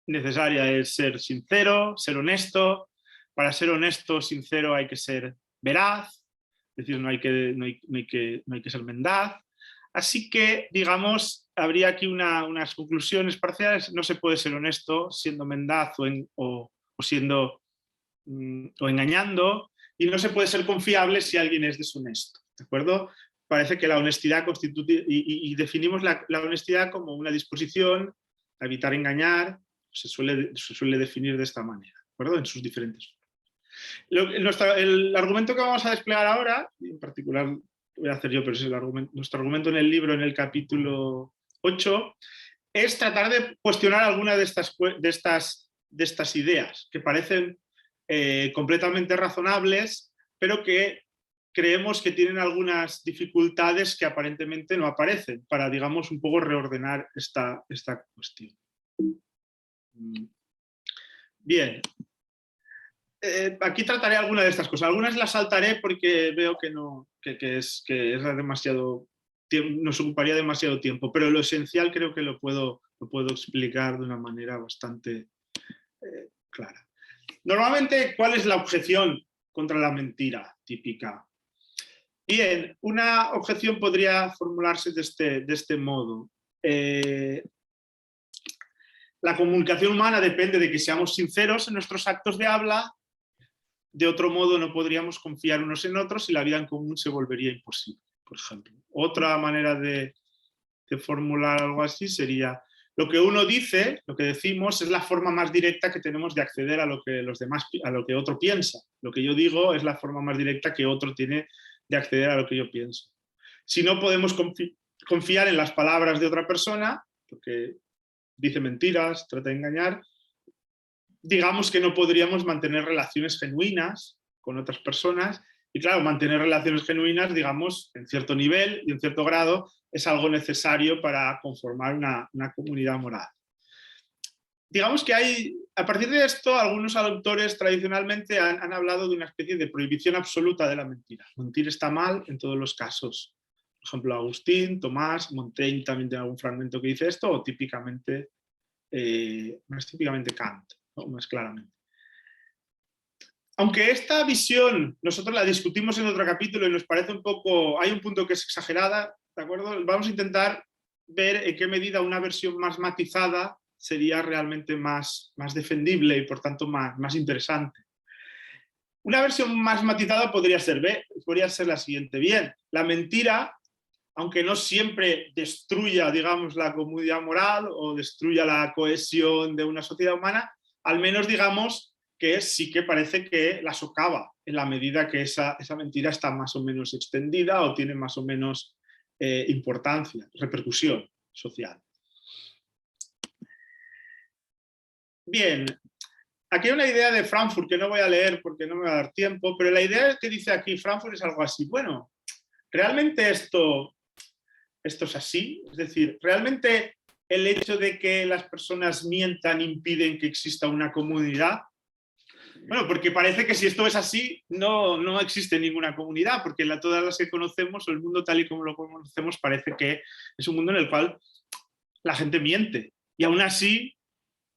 necesaria es ser sincero, ser honesto. Para ser honesto, sincero, hay que ser veraz, es decir, no hay que ser mendaz. Así que, digamos, habría aquí unas conclusiones parciales. No se puede ser honesto siendo mendaz o engañando, y no se puede ser confiable si alguien es deshonesto. ¿De acuerdo? Parece que la honestidad constituye, y definimos la honestidad como una disposición a evitar engañar. Se suele definir de esta manera, ¿de acuerdo? En sus diferentes formas. El argumento que vamos a desplegar ahora, en particular lo voy a hacer yo, pero es nuestro argumento en el libro, en el capítulo 8, es tratar de cuestionar alguna de estas ideas que parecen completamente razonables, pero que creemos que tienen algunas dificultades que aparentemente no aparecen, para, digamos, un poco reordenar esta cuestión. Bien, aquí trataré algunas de estas cosas. Algunas las saltaré porque veo que es demasiado, nos ocuparía demasiado tiempo, pero lo esencial creo que lo puedo explicar de una manera bastante clara. Normalmente, ¿cuál es la objeción contra la mentira típica? Bien, una objeción podría formularse de este modo. La comunicación humana depende de que seamos sinceros en nuestros actos de habla. De otro modo, no podríamos confiar unos en otros y la vida en común se volvería imposible, por ejemplo. Otra manera de formular algo así sería: lo que uno dice, lo que decimos, es la forma más directa que tenemos de acceder a lo que otro piensa. Lo que yo digo es la forma más directa que otro tiene de acceder a lo que yo pienso. Si no podemos confiar en las palabras de otra persona, porque dice mentiras, trata de engañar, digamos que no podríamos mantener relaciones genuinas con otras personas. Y claro, mantener relaciones genuinas, digamos, en cierto nivel y en cierto grado, es algo necesario para conformar una comunidad moral. Digamos que a partir de esto, algunos autores tradicionalmente han hablado de una especie de prohibición absoluta de la mentira. Mentir está mal en todos los casos. Por ejemplo, Agustín, Tomás, Montaigne también tiene algún fragmento que dice esto, o más típicamente Kant, ¿no? Más claramente. Aunque esta visión nosotros la discutimos en otro capítulo y nos parece hay un punto que es exagerada, ¿de acuerdo? Vamos a intentar ver en qué medida una versión más matizada sería realmente más defendible y por tanto más interesante. Una versión más matizada podría ser la siguiente. Bien, la mentira, aunque no siempre destruya, digamos, la comunidad moral o destruya la cohesión de una sociedad humana, al menos, digamos, que sí que parece que la socava en la medida que esa mentira está más o menos extendida o tiene más o menos importancia, repercusión social. Bien, aquí hay una idea de Frankfurt que no voy a leer porque no me va a dar tiempo, pero la idea que dice aquí Frankfurt es algo así. Bueno, ¿realmente esto es así? Es decir, ¿realmente el hecho de que las personas mientan impiden que exista una comunidad? Bueno, porque parece que si esto es así, no existe ninguna comunidad, porque todas las que conocemos, o el mundo tal y como lo conocemos, parece que es un mundo en el cual la gente miente. Y aún así,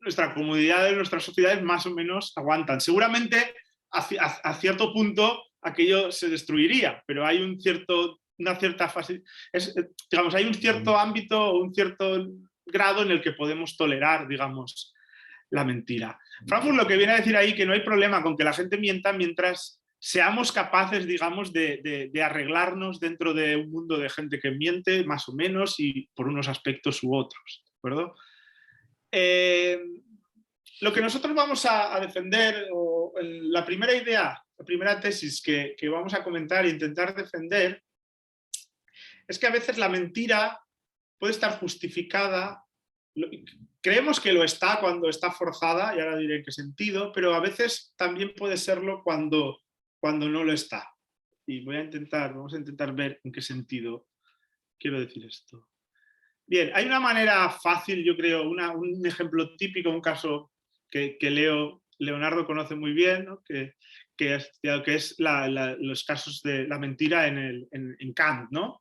nuestra comunidad, nuestras sociedades más o menos aguantan. Seguramente a cierto punto aquello se destruiría, pero hay una cierta fase, digamos, hay un cierto ámbito o un cierto grado en el que podemos tolerar, digamos, la mentira. Frankfurt lo que viene a decir ahí que no hay problema con que la gente mienta mientras seamos capaces, digamos, de arreglarnos dentro de un mundo de gente que miente, más o menos, y por unos aspectos u otros, ¿de acuerdo? Lo que nosotros vamos a defender, o la primera idea, la primera tesis que vamos a comentar e intentar defender, es que a veces la mentira puede estar justificada. Creemos que lo está cuando está forzada, y ahora diré en qué sentido, pero a veces también puede serlo cuando no lo está. Y vamos a intentar ver en qué sentido quiero decir esto. Bien, hay una manera fácil, yo creo, un ejemplo típico, un caso que Leonardo conoce muy bien, ¿no? que es los casos de la mentira en Kant, ¿no?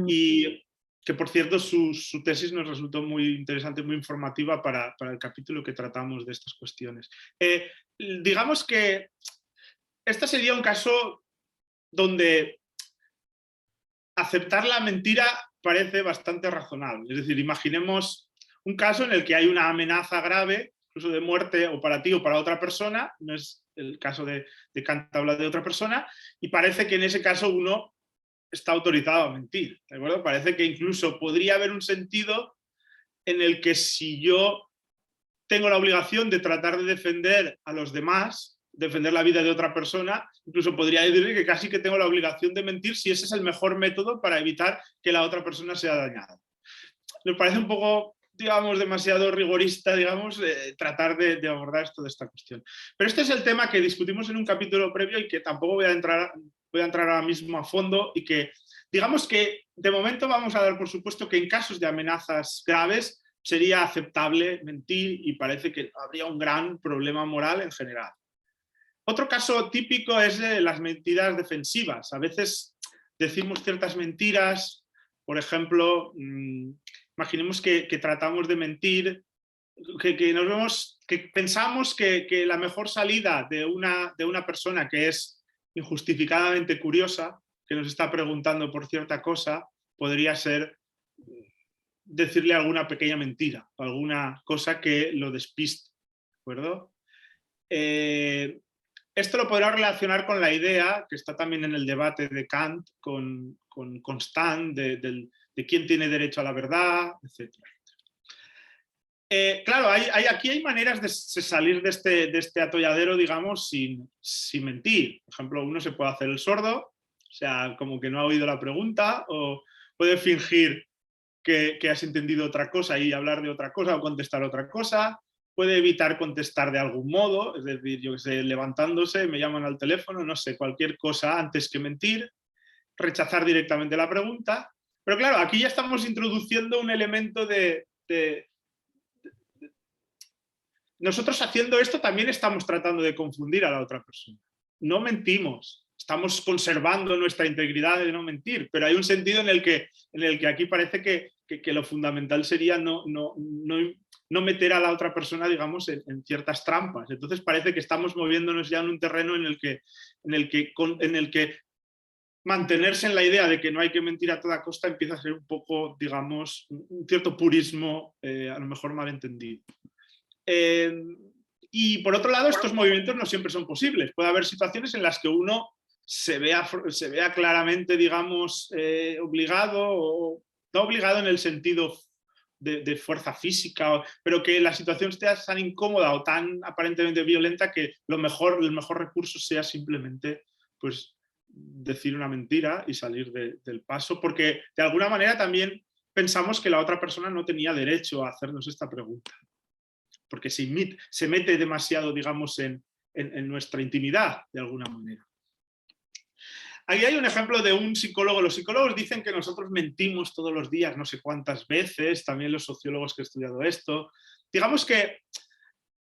Y que, por cierto, su tesis nos resultó muy interesante, muy informativa para el capítulo que tratamos de estas cuestiones. Digamos que este sería un caso donde aceptar la mentira parece bastante razonable. Es decir, imaginemos un caso en el que hay una amenaza grave, incluso de muerte o para ti o para otra persona, no es el caso de Kant, habla de otra persona, y parece que en ese caso uno está autorizado a mentir, ¿de acuerdo? Parece que incluso podría haber un sentido en el que si yo tengo la obligación de tratar de defender a los demás, defender la vida de otra persona, incluso podría decir que casi que tengo la obligación de mentir si ese es el mejor método para evitar que la otra persona sea dañada. Nos parece un poco, digamos, demasiado rigorista, digamos, tratar de abordar esto de esta cuestión. Pero este es el tema que discutimos en un capítulo previo y que tampoco voy a entrar ahora mismo a fondo, y que, digamos que de momento vamos a dar por supuesto que en casos de amenazas graves sería aceptable mentir, y parece que habría un gran problema moral en general. Otro caso típico es las mentiras defensivas. A veces decimos ciertas mentiras, por ejemplo, imaginemos que tratamos de mentir, que pensamos que la mejor salida de una persona que es injustificadamente curiosa, que nos está preguntando por cierta cosa, podría ser decirle alguna pequeña mentira, alguna cosa que lo despiste, ¿de acuerdo? Esto lo podrá relacionar con la idea, que está también en el debate de Kant con Constant, de quién tiene derecho a la verdad, etc. Claro, aquí hay maneras de salir de este atolladero, digamos, sin mentir. Por ejemplo, uno se puede hacer el sordo, o sea, como que no ha oído la pregunta, o puede fingir que has entendido otra cosa y hablar de otra cosa o contestar otra cosa. Puede evitar contestar de algún modo, es decir, yo que sé, levantándose, me llaman al teléfono, no sé, cualquier cosa antes que mentir, rechazar directamente la pregunta. Pero claro, aquí ya estamos introduciendo un elemento Nosotros haciendo esto también estamos tratando de confundir a la otra persona. No mentimos, estamos conservando nuestra integridad de no mentir, pero hay un sentido en el que aquí parece que lo fundamental sería no meter a la otra persona, digamos, en ciertas trampas. Entonces parece que estamos moviéndonos ya en un terreno en el que mantenerse en la idea de que no hay que mentir a toda costa empieza a ser un poco, digamos, un cierto purismo, a lo mejor malentendido. Y por otro lado, estos movimientos no siempre son posibles. Puede haber situaciones en las que uno se vea claramente, digamos, obligado, o no obligado en el sentido de fuerza física, pero que la situación esté tan incómoda o tan aparentemente violenta que el mejor recurso sea simplemente, pues, decir una mentira y salir del paso, porque de alguna manera también pensamos que la otra persona no tenía derecho a hacernos esta pregunta, porque se mete demasiado, digamos, en nuestra intimidad, de alguna manera. Aquí hay un ejemplo de un psicólogo. Los psicólogos dicen que nosotros mentimos todos los días, no sé cuántas veces, también los sociólogos que han estudiado esto. Digamos que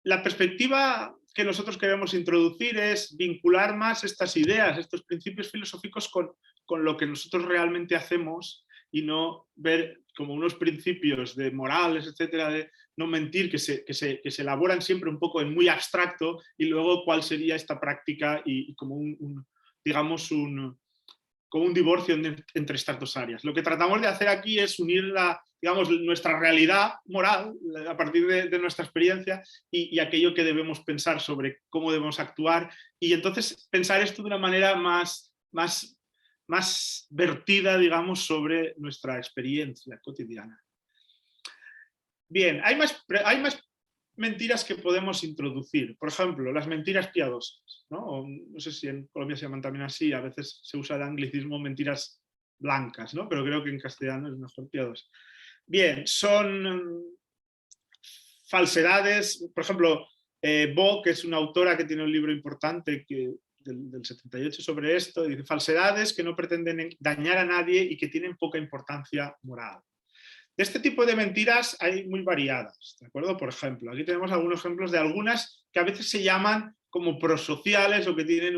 la perspectiva que nosotros queremos introducir es vincular más estas ideas, estos principios filosóficos con lo que nosotros realmente hacemos y no ver como unos principios de morales, etcétera, de no mentir, que se elaboran siempre un poco en muy abstracto y luego cuál sería esta práctica y como digamos como un divorcio entre estas dos áreas. Lo que tratamos de hacer aquí es unir digamos, nuestra realidad moral a partir de nuestra experiencia y aquello que debemos pensar sobre cómo debemos actuar y entonces pensar esto de una manera más vertida, digamos, sobre nuestra experiencia cotidiana. Bien, hay más mentiras que podemos introducir. Por ejemplo, las mentiras piadosas, ¿no? No sé si en Colombia se llaman también así, a veces se usa el anglicismo mentiras blancas, ¿no? Pero creo que en castellano es mejor piadosas. Bien, son falsedades. Por ejemplo, Bo, que es una autora que tiene un libro importante del 78 sobre esto, dice falsedades que no pretenden dañar a nadie y que tienen poca importancia moral. De este tipo de mentiras hay muy variadas, ¿de acuerdo? Por ejemplo, aquí tenemos algunos ejemplos de algunas que a veces se llaman como prosociales o que tienen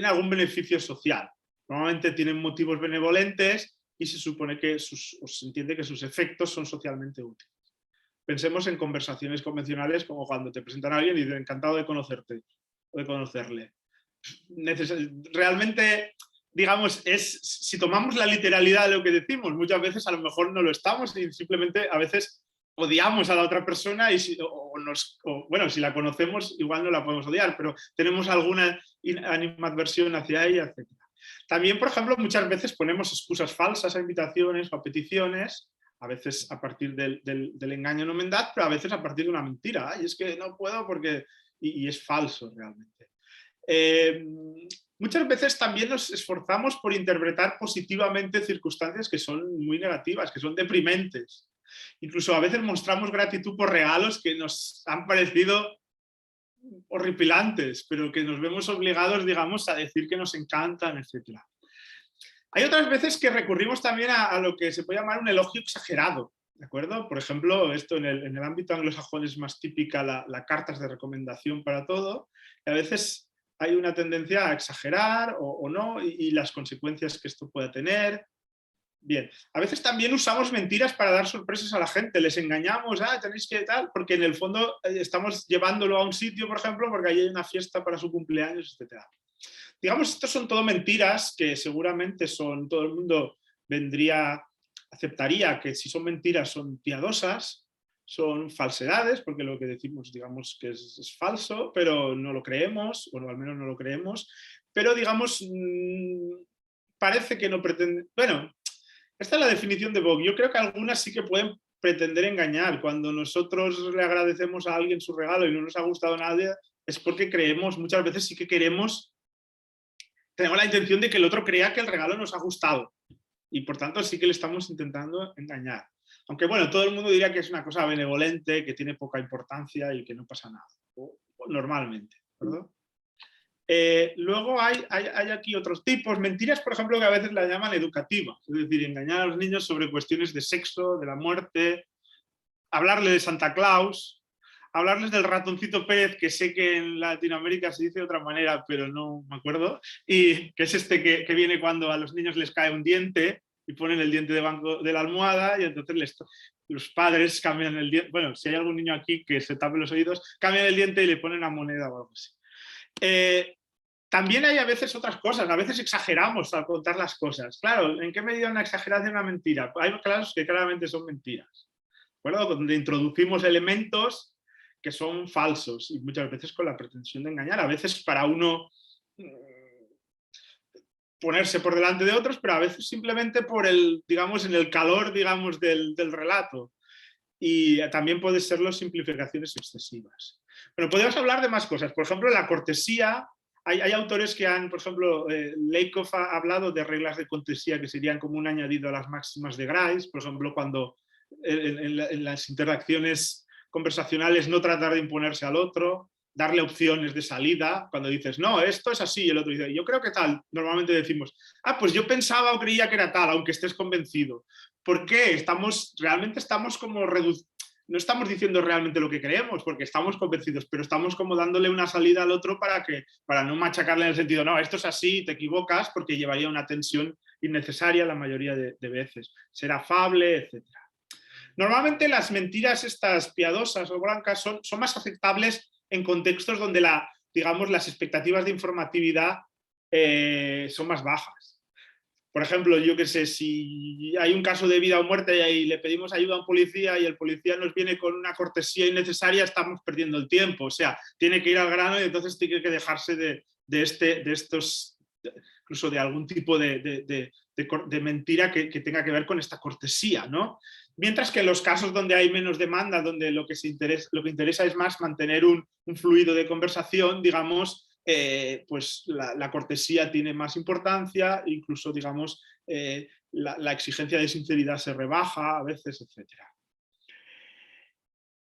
algún beneficio social. Normalmente tienen motivos benevolentes y se supone que se entiende que sus efectos son socialmente útiles. Pensemos en conversaciones convencionales como cuando te presentan a alguien y dicen encantado de conocerte o de conocerle. Realmente, digamos, si tomamos la literalidad de lo que decimos, muchas veces a lo mejor no lo estamos y simplemente a veces odiamos a la otra persona y bueno, si la conocemos igual no la podemos odiar, pero tenemos alguna animadversión hacia ella, etc. También, por ejemplo, muchas veces ponemos excusas falsas a invitaciones o a peticiones, a veces a partir del engaño no mendaz, pero a veces a partir de una mentira. Ay, es que no puedo porque... Y es falso realmente. Muchas veces también nos esforzamos por interpretar positivamente circunstancias que son muy negativas, que son deprimentes. Incluso a veces mostramos gratitud por regalos que nos han parecido horripilantes, pero que nos vemos obligados, digamos, a decir que nos encantan, etc. Hay otras veces que recurrimos también a lo que se puede llamar un elogio exagerado, ¿de acuerdo? Por ejemplo, esto en el ámbito anglosajón es más típica la cartas de recomendación para todo, y a veces hay una tendencia a exagerar o no, y las consecuencias que esto pueda tener. Bien, a veces también usamos mentiras para dar sorpresas a la gente, les engañamos, tenéis que tal, porque en el fondo estamos llevándolo a un sitio, por ejemplo, porque allí hay una fiesta para su cumpleaños, etc. Digamos, estos son todo mentiras que seguramente todo el mundo aceptaría que si son mentiras son piadosas, son falsedades, porque lo que decimos, digamos, que es falso, pero no lo creemos, o al menos no lo creemos, pero digamos, parece que no pretende... Bueno, esta es la definición de Vogue. Yo creo que algunas sí que pueden pretender engañar. Cuando nosotros le agradecemos a alguien su regalo y no nos ha gustado a nadie, es porque creemos, muchas veces sí que tenemos la intención de que el otro crea que el regalo nos ha gustado. Y por tanto sí que le estamos intentando engañar. Aunque bueno, todo el mundo diría que es una cosa benevolente, que tiene poca importancia y que no pasa nada. Normalmente, ¿verdad? Luego hay aquí otros tipos, mentiras, por ejemplo, que a veces la llaman educativas, es decir, engañar a los niños sobre cuestiones de sexo, de la muerte, hablarle de Santa Claus, hablarles del ratoncito Pérez, que sé que en Latinoamérica se dice de otra manera, pero no me acuerdo, y que es este que viene cuando a los niños les cae un diente y ponen el diente debajo de la almohada y entonces los padres cambian el diente, bueno, si hay algún niño aquí que se tape los oídos, cambian el diente y le ponen una moneda o algo así. También hay a veces otras cosas, a veces exageramos al contar las cosas. Claro, ¿en qué medida una exageración es una mentira? Hay casos que claramente son mentiras, ¿de acuerdo? Donde introducimos elementos que son falsos y muchas veces con la pretensión de engañar, a veces para uno ponerse por delante de otros, pero a veces simplemente por digamos, en el calor, digamos, del relato. Y también pueden serlo simplificaciones excesivas. Bueno, podemos hablar de más cosas. Por ejemplo, la cortesía. Hay autores que han, por ejemplo, Lakoff ha hablado de reglas de cortesía que serían como un añadido a las máximas de Grice. Por ejemplo, cuando en las interacciones conversacionales no tratar de imponerse al otro, darle opciones de salida. Cuando dices, no, esto es así, y el otro dice, yo creo que tal. Normalmente decimos, pues yo pensaba o creía que era tal, aunque estés convencido. ¿Por qué? Realmente estamos como no estamos diciendo realmente lo que creemos, porque estamos convencidos, pero estamos como dándole una salida al otro para no machacarle en el sentido, no, esto es así, te equivocas, porque llevaría una tensión innecesaria la mayoría de veces. Ser afable, etc. Normalmente las mentiras estas piadosas o blancas son más aceptables en contextos donde digamos, las expectativas de informatividad son más bajas. Por ejemplo, yo qué sé, si hay un caso de vida o muerte y le pedimos ayuda a un policía y el policía nos viene con una cortesía innecesaria, estamos perdiendo el tiempo. O sea, tiene que ir al grano y entonces tiene que dejarse de estos, incluso de algún tipo de mentira que tenga que ver con esta cortesía, ¿no? Mientras que en los casos donde hay menos demanda, donde lo que interesa es más mantener un fluido de conversación, digamos, pues la cortesía tiene más importancia, incluso, digamos, la exigencia de sinceridad se rebaja a veces, etc.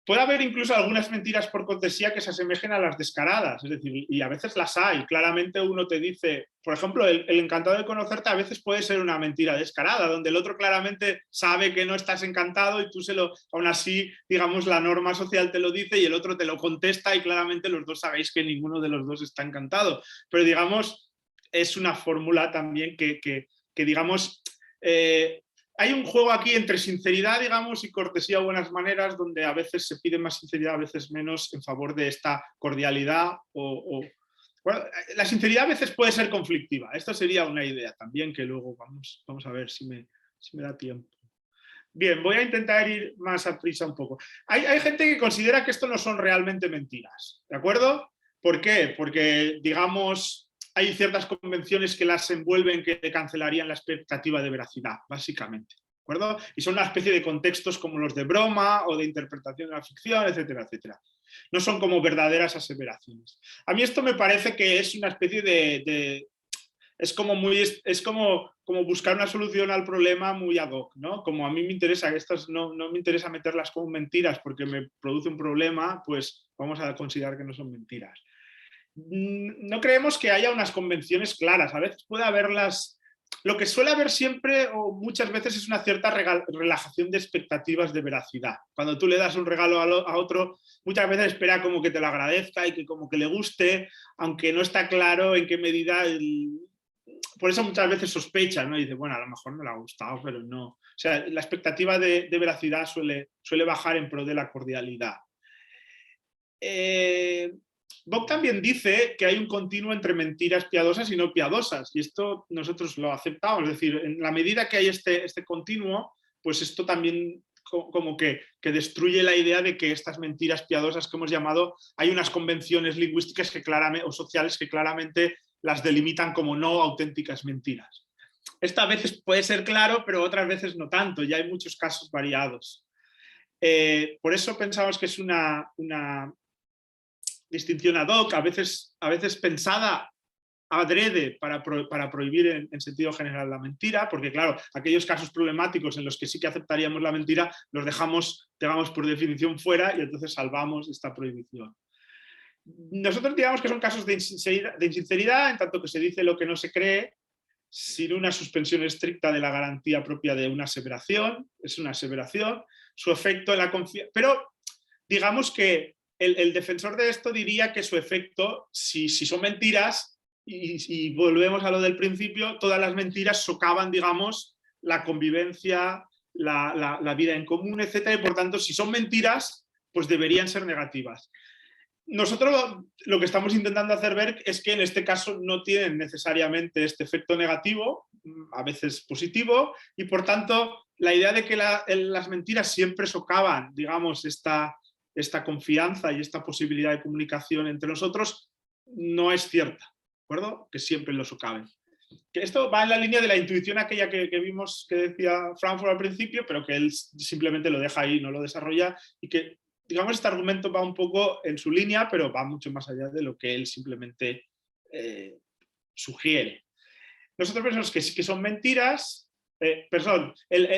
Puede haber incluso algunas mentiras por cortesía que se asemejen a las descaradas, es decir, y a veces las hay. Claramente uno te dice, por ejemplo, el encantado de conocerte a veces puede ser una mentira descarada, donde el otro claramente sabe que no estás encantado y tú aún así, digamos, la norma social te lo dice y el otro te lo contesta y claramente los dos sabéis que ninguno de los dos está encantado. Pero, digamos, es una fórmula también que digamos... hay un juego aquí entre sinceridad, digamos, y cortesía o buenas maneras, donde a veces se pide más sinceridad, a veces menos, en favor de esta cordialidad. Bueno, la sinceridad a veces puede ser conflictiva. Esto sería una idea también que luego vamos a ver si me da tiempo. Bien, voy a intentar ir más a prisa un poco. Hay gente que considera que esto no son realmente mentiras, ¿de acuerdo? ¿Por qué? Porque, digamos... hay ciertas convenciones que las envuelven que cancelarían la expectativa de veracidad, básicamente. ¿De acuerdo? Y son una especie de contextos como los de broma o de interpretación de la ficción, etcétera, etcétera. No son como verdaderas aseveraciones. A mí esto me parece que es una especie es como buscar una solución al problema muy ad hoc, ¿no? Como a mí me interesa, estas no me interesa meterlas como mentiras porque me produce un problema, pues vamos a considerar que no son mentiras. No creemos que haya unas convenciones claras, a veces puede haberlas. Lo que suele haber siempre o muchas veces es una cierta relajación de expectativas de veracidad. Cuando tú le das un regalo a otro, muchas veces espera como que te lo agradezca y que como que le guste, aunque no está claro en qué medida. Por eso muchas veces sospecha, ¿no? Y dice, bueno, a lo mejor no le ha gustado, pero no. O sea, la expectativa de veracidad suele bajar en pro de la cordialidad. Bock también dice que hay un continuo entre mentiras piadosas y no piadosas, y esto nosotros lo aceptamos, es decir, en la medida que hay este continuo, pues esto también como que destruye la idea de que estas mentiras piadosas que hemos llamado, hay unas convenciones lingüísticas o sociales que claramente las delimitan como no auténticas mentiras. Esto a veces puede ser claro, pero otras veces no tanto, y hay muchos casos variados. Por eso pensamos que es una distinción ad hoc, a veces pensada adrede para prohibir en sentido general la mentira, porque claro, aquellos casos problemáticos en los que sí que aceptaríamos la mentira, los dejamos, digamos, por definición fuera y entonces salvamos esta prohibición. Nosotros digamos que son casos de insinceridad, en tanto que se dice lo que no se cree, sin una suspensión estricta de la garantía propia de una aseveración, es una aseveración, su efecto en la confianza, pero digamos que el defensor de esto diría que su efecto, si son mentiras, y volvemos a lo del principio, todas las mentiras socavan, digamos, la convivencia, la vida en común, etc. Y por tanto, si son mentiras, pues deberían ser negativas. Nosotros lo que estamos intentando hacer ver es que en este caso no tienen necesariamente este efecto negativo, a veces positivo, y por tanto la idea de que las mentiras siempre socavan, digamos, esta confianza y esta posibilidad de comunicación entre nosotros no es cierta, ¿de acuerdo? Que siempre lo socaven. Que esto va en la línea de la intuición aquella que vimos que decía Frankfurt al principio, pero que él simplemente lo deja ahí, no lo desarrolla, y que, digamos, este argumento va un poco en su línea, pero va mucho más allá de lo que él simplemente sugiere. Nosotros pensamos que sí que son mentiras.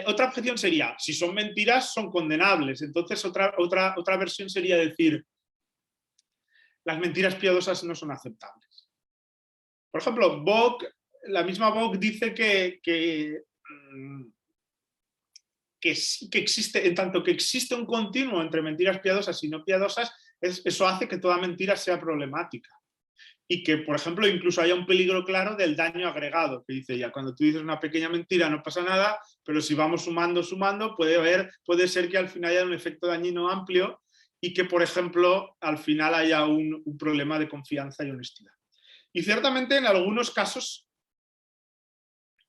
Otra objeción sería, si son mentiras, son condenables. Entonces, otra versión sería decir, las mentiras piadosas no son aceptables. Por ejemplo, la misma Bock dice que que sí que existe, en tanto que existe un continuo entre mentiras piadosas y no piadosas, eso hace que toda mentira sea problemática. Y que, por ejemplo, incluso haya un peligro claro del daño agregado, que dice ya, cuando tú dices una pequeña mentira no pasa nada, pero si vamos sumando, puede ser que al final haya un efecto dañino amplio y que, por ejemplo, al final haya un problema de confianza y honestidad. Y ciertamente en algunos casos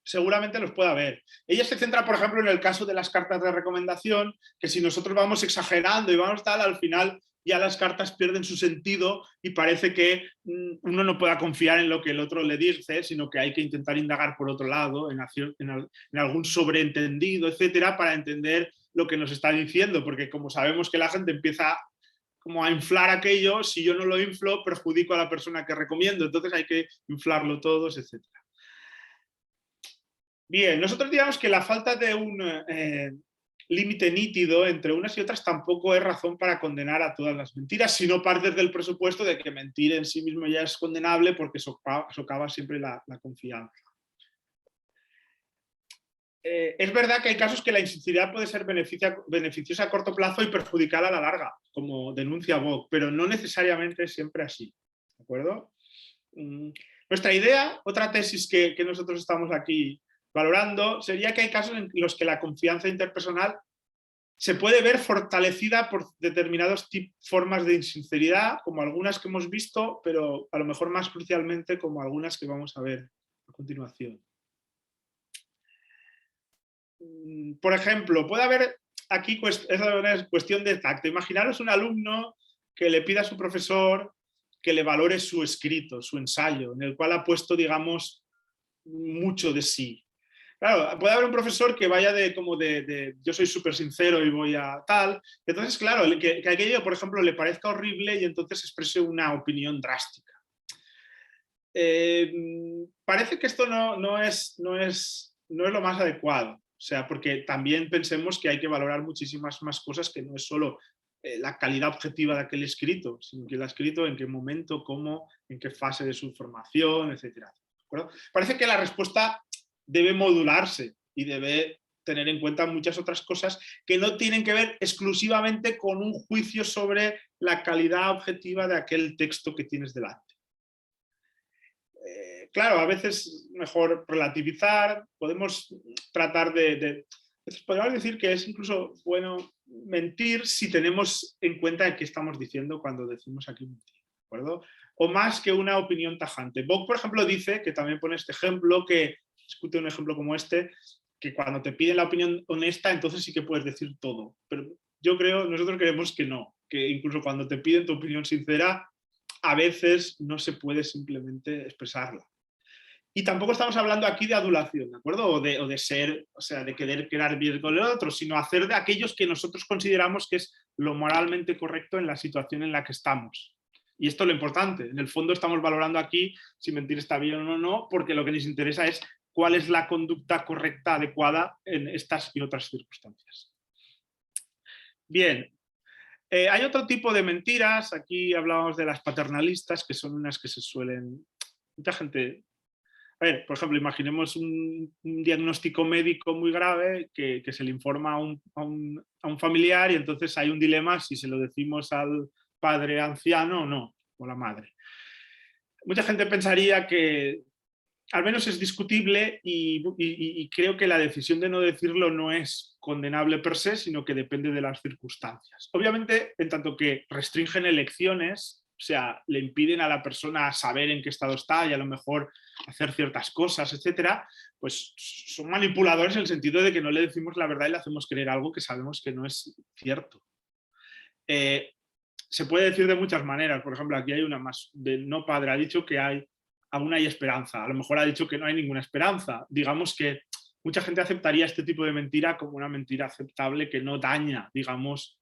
seguramente los pueda haber. Ella se centra, por ejemplo, en el caso de las cartas de recomendación, que si nosotros vamos exagerando y vamos tal, al final ya las cartas pierden su sentido y parece que uno no pueda confiar en lo que el otro le dice, sino que hay que intentar indagar por otro lado, en algún sobreentendido, etcétera, para entender lo que nos está diciendo, porque como sabemos que la gente empieza como a inflar aquello, si yo no lo inflo, perjudico a la persona que recomiendo, entonces hay que inflarlo todos, etcétera. Bien, nosotros digamos que la falta de un límite nítido entre unas y otras tampoco es razón para condenar a todas las mentiras, sino partes del presupuesto de que mentir en sí mismo ya es condenable porque socava siempre la confianza. Es verdad que hay casos que la insinceridad puede ser beneficiosa a corto plazo y perjudicial a la larga, como denuncia Vogt, pero no necesariamente es siempre así. ¿De acuerdo? Nuestra idea, otra tesis que nosotros estamos aquí valorando, sería que hay casos en los que la confianza interpersonal se puede ver fortalecida por determinadas formas de insinceridad, como algunas que hemos visto, pero a lo mejor más crucialmente como algunas que vamos a ver a continuación. Por ejemplo, puede haber aquí es una cuestión de tacto. Imaginaros un alumno que le pida a su profesor que le valore su escrito, su ensayo, en el cual ha puesto, digamos, mucho de sí. Claro, puede haber un profesor que vaya de yo soy súper sincero y voy a tal. Entonces, claro, que aquello, por ejemplo, le parezca horrible y entonces exprese una opinión drástica. Parece que esto no es lo más adecuado. O sea, porque también pensemos que hay que valorar muchísimas más cosas, que no es solo la calidad objetiva de aquel escrito, sino que el escrito en qué momento, cómo, en qué fase de su formación, etc. Parece que la respuesta debe modularse y debe tener en cuenta muchas otras cosas que no tienen que ver exclusivamente con un juicio sobre la calidad objetiva de aquel texto que tienes delante. Claro, a veces mejor relativizar, podemos tratar podríamos decir que es incluso bueno mentir si tenemos en cuenta qué estamos diciendo cuando decimos aquí mentir, ¿de acuerdo? O más que una opinión tajante. Vogt, por ejemplo, dice, que también pone este ejemplo, que discute un ejemplo como este, que cuando te piden la opinión honesta, entonces sí que puedes decir todo. Pero nosotros creemos que no, que incluso cuando te piden tu opinión sincera, a veces no se puede simplemente expresarla. Y tampoco estamos hablando aquí de adulación, ¿de acuerdo? O de ser, o sea, de querer quedar bien con el otro, sino hacer de aquellos que nosotros consideramos que es lo moralmente correcto en la situación en la que estamos. Y esto es lo importante. En el fondo estamos valorando aquí si mentir está bien o no, porque lo que nos interesa es cuál es la conducta correcta, adecuada en estas y otras circunstancias. Bien. Hay otro tipo de mentiras. Aquí hablábamos de las paternalistas, que son unas que se suelen... Mucha gente... A ver, por ejemplo, imaginemos un diagnóstico médico muy grave que se le informa a un familiar y entonces hay un dilema si se lo decimos al padre anciano o no, o la madre. Mucha gente pensaría que al menos es discutible y creo que la decisión de no decirlo no es condenable per se, sino que depende de las circunstancias. Obviamente, en tanto que restringen elecciones, o sea, le impiden a la persona saber en qué estado está y a lo mejor hacer ciertas cosas, etcétera, pues son manipuladores en el sentido de que no le decimos la verdad y le hacemos creer algo que sabemos que no es cierto. Se puede decir de muchas maneras. Por ejemplo, aquí hay una más de no padre, ha dicho que aún hay esperanza. A lo mejor ha dicho que no hay ninguna esperanza. Digamos que mucha gente aceptaría este tipo de mentira como una mentira aceptable que no daña, digamos,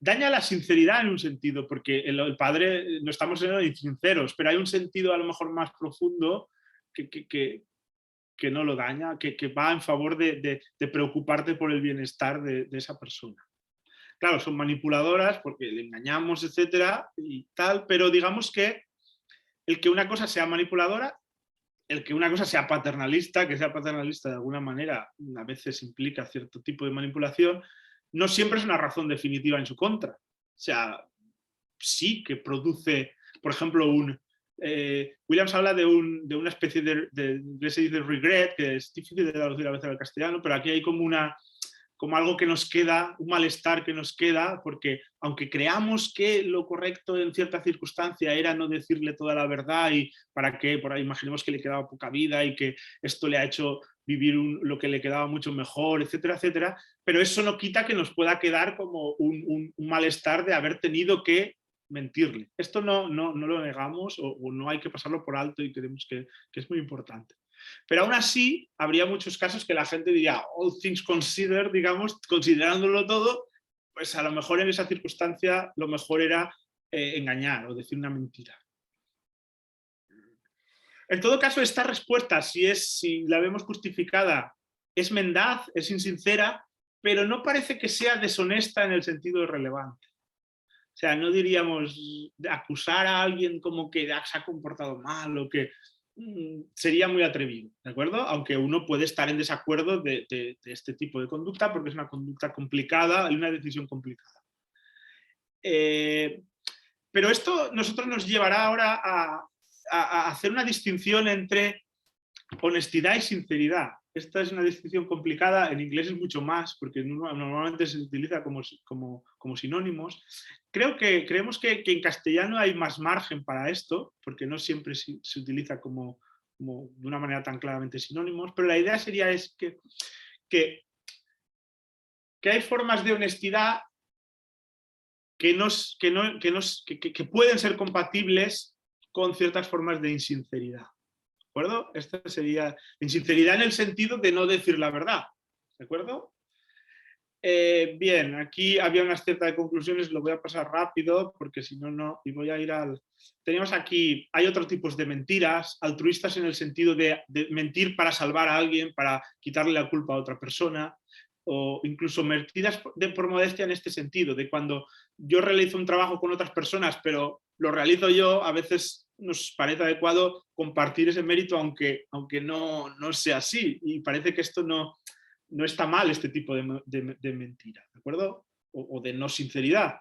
daña la sinceridad en un sentido, porque el padre, no estamos siendo insinceros, pero hay un sentido a lo mejor más profundo que no lo daña, que va en favor de preocuparte por el bienestar de esa persona. Claro, son manipuladoras porque le engañamos, etcétera, y tal, pero digamos que el que una cosa sea manipuladora el que una cosa sea paternalista, que sea paternalista de alguna manera, a veces implica cierto tipo de manipulación, no siempre es una razón definitiva en su contra. O sea, sí que produce, por ejemplo, Williams habla de una especie de se dice regret, que es difícil de traducir a veces al castellano, pero aquí hay como algo que nos queda, un malestar que nos queda, porque aunque creamos que lo correcto en cierta circunstancia era no decirle toda la verdad y para que, por ahí imaginemos que le quedaba poca vida y que esto le ha hecho vivir lo que le quedaba mucho mejor, etcétera, etcétera, pero eso no quita que nos pueda quedar como un malestar de haber tenido que mentirle. Esto no lo negamos o no hay que pasarlo por alto y creemos que es muy importante. Pero aún así, habría muchos casos que la gente diría, all things considered, digamos, considerándolo todo, pues a lo mejor en esa circunstancia lo mejor era engañar o decir una mentira. En todo caso, esta respuesta, si la vemos justificada, es mendaz, es insincera, pero no parece que sea deshonesta en el sentido irrelevante. O sea, no diríamos acusar a alguien como que se ha comportado mal o que sería muy atrevido, ¿de acuerdo? Aunque uno puede estar en desacuerdo de este tipo de conducta porque es una conducta complicada y una decisión complicada. Pero esto nosotros nos llevará ahora a hacer una distinción entre honestidad y sinceridad. Esta es una distinción complicada, en inglés es mucho más, porque normalmente se utiliza como sinónimos. Creemos que en castellano hay más margen para esto, porque no siempre se utiliza como de una manera tan claramente sinónimos, pero la idea sería que hay formas de honestidad que pueden ser compatibles con ciertas formas de insinceridad. ¿De acuerdo? Esta sería insinceridad en el sentido de no decir la verdad. ¿De acuerdo? Bien, aquí había una cierta de conclusiones, lo voy a pasar rápido porque si no, y voy a ir al... Tenemos aquí, hay otros tipos de mentiras, altruistas en el sentido de mentir para salvar a alguien, para quitarle la culpa a otra persona, o incluso mentiras por modestia en este sentido, de cuando yo realizo un trabajo con otras personas, pero lo realizo yo, a veces nos parece adecuado compartir ese mérito, aunque no sea así, y parece que esto no está mal, este tipo de mentira, ¿de acuerdo? O de no sinceridad.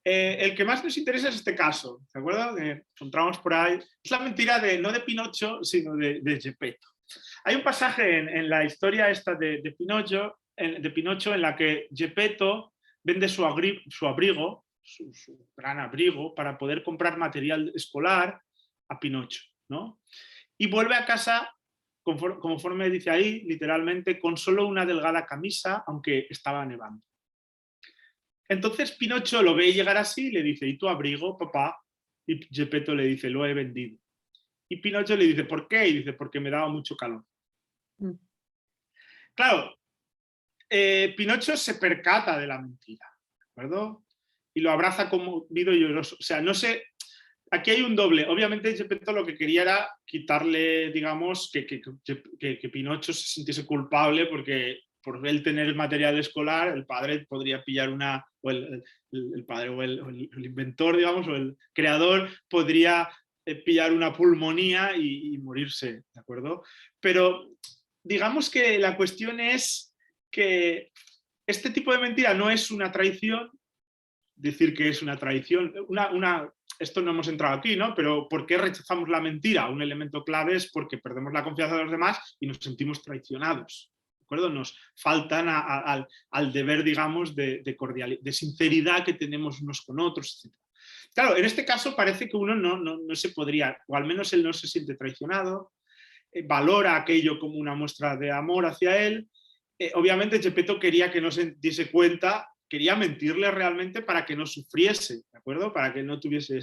El que más nos interesa es este caso, ¿de acuerdo? Encontramos por ahí, es la mentira no de Pinocho, sino de Geppetto. Hay un pasaje en la historia esta de Pinocho en la que Geppetto vende su abrigo, su gran abrigo, para poder comprar material escolar a Pinocho, ¿no? Y vuelve a casa, conforme dice ahí, literalmente, con solo una delgada camisa, aunque estaba nevando. Entonces Pinocho lo ve llegar así y le dice, ¿y tu abrigo, papá? Y Geppetto le dice, lo he vendido. Y Pinocho le dice, ¿por qué? Y dice, porque me daba mucho calor. Claro, Pinocho se percata de la mentira, ¿de acuerdo? Y lo abraza como vido y lloroso. O sea, no sé, aquí hay un doble. Obviamente Geppetto lo que quería era quitarle, digamos, que Pinocho se sintiese culpable porque por él tener el material escolar, el padre podría pillar o el padre o el inventor, digamos, o el creador podría pillar una pulmonía y morirse, ¿de acuerdo? Pero digamos que la cuestión es que este tipo de mentira no es una traición, decir que es una traición, esto no hemos entrado aquí, ¿no? Pero ¿por qué rechazamos la mentira? Un elemento clave es porque perdemos la confianza de los demás y nos sentimos traicionados, ¿de acuerdo? Nos faltan al deber, digamos, de cordialidad, de sinceridad que tenemos unos con otros, etc. Claro, en este caso parece que uno no se podría, o al menos él no se siente traicionado, valora aquello como una muestra de amor hacia él. Obviamente Geppetto quería que no se diese cuenta, quería mentirle realmente para que no sufriese, ¿de acuerdo? Para que no tuviese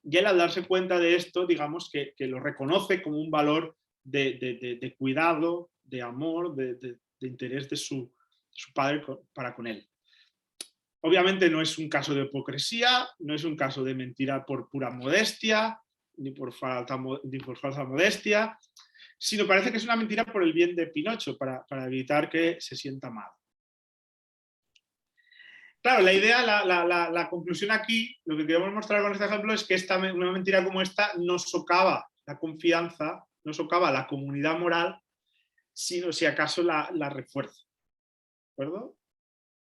Y él al darse cuenta de esto, digamos que lo reconoce como un valor de cuidado, de amor, de interés de su padre para con él. Obviamente no es un caso de hipocresía, no es un caso de mentira por pura modestia, ni por falsa modestia, sino parece que es una mentira por el bien de Pinocho, para evitar que se sienta mal. Claro, la idea, la conclusión aquí, lo que queremos mostrar con este ejemplo es que una mentira como esta no socava la confianza no socava la comunidad moral, sino si acaso la refuerza. ¿De acuerdo?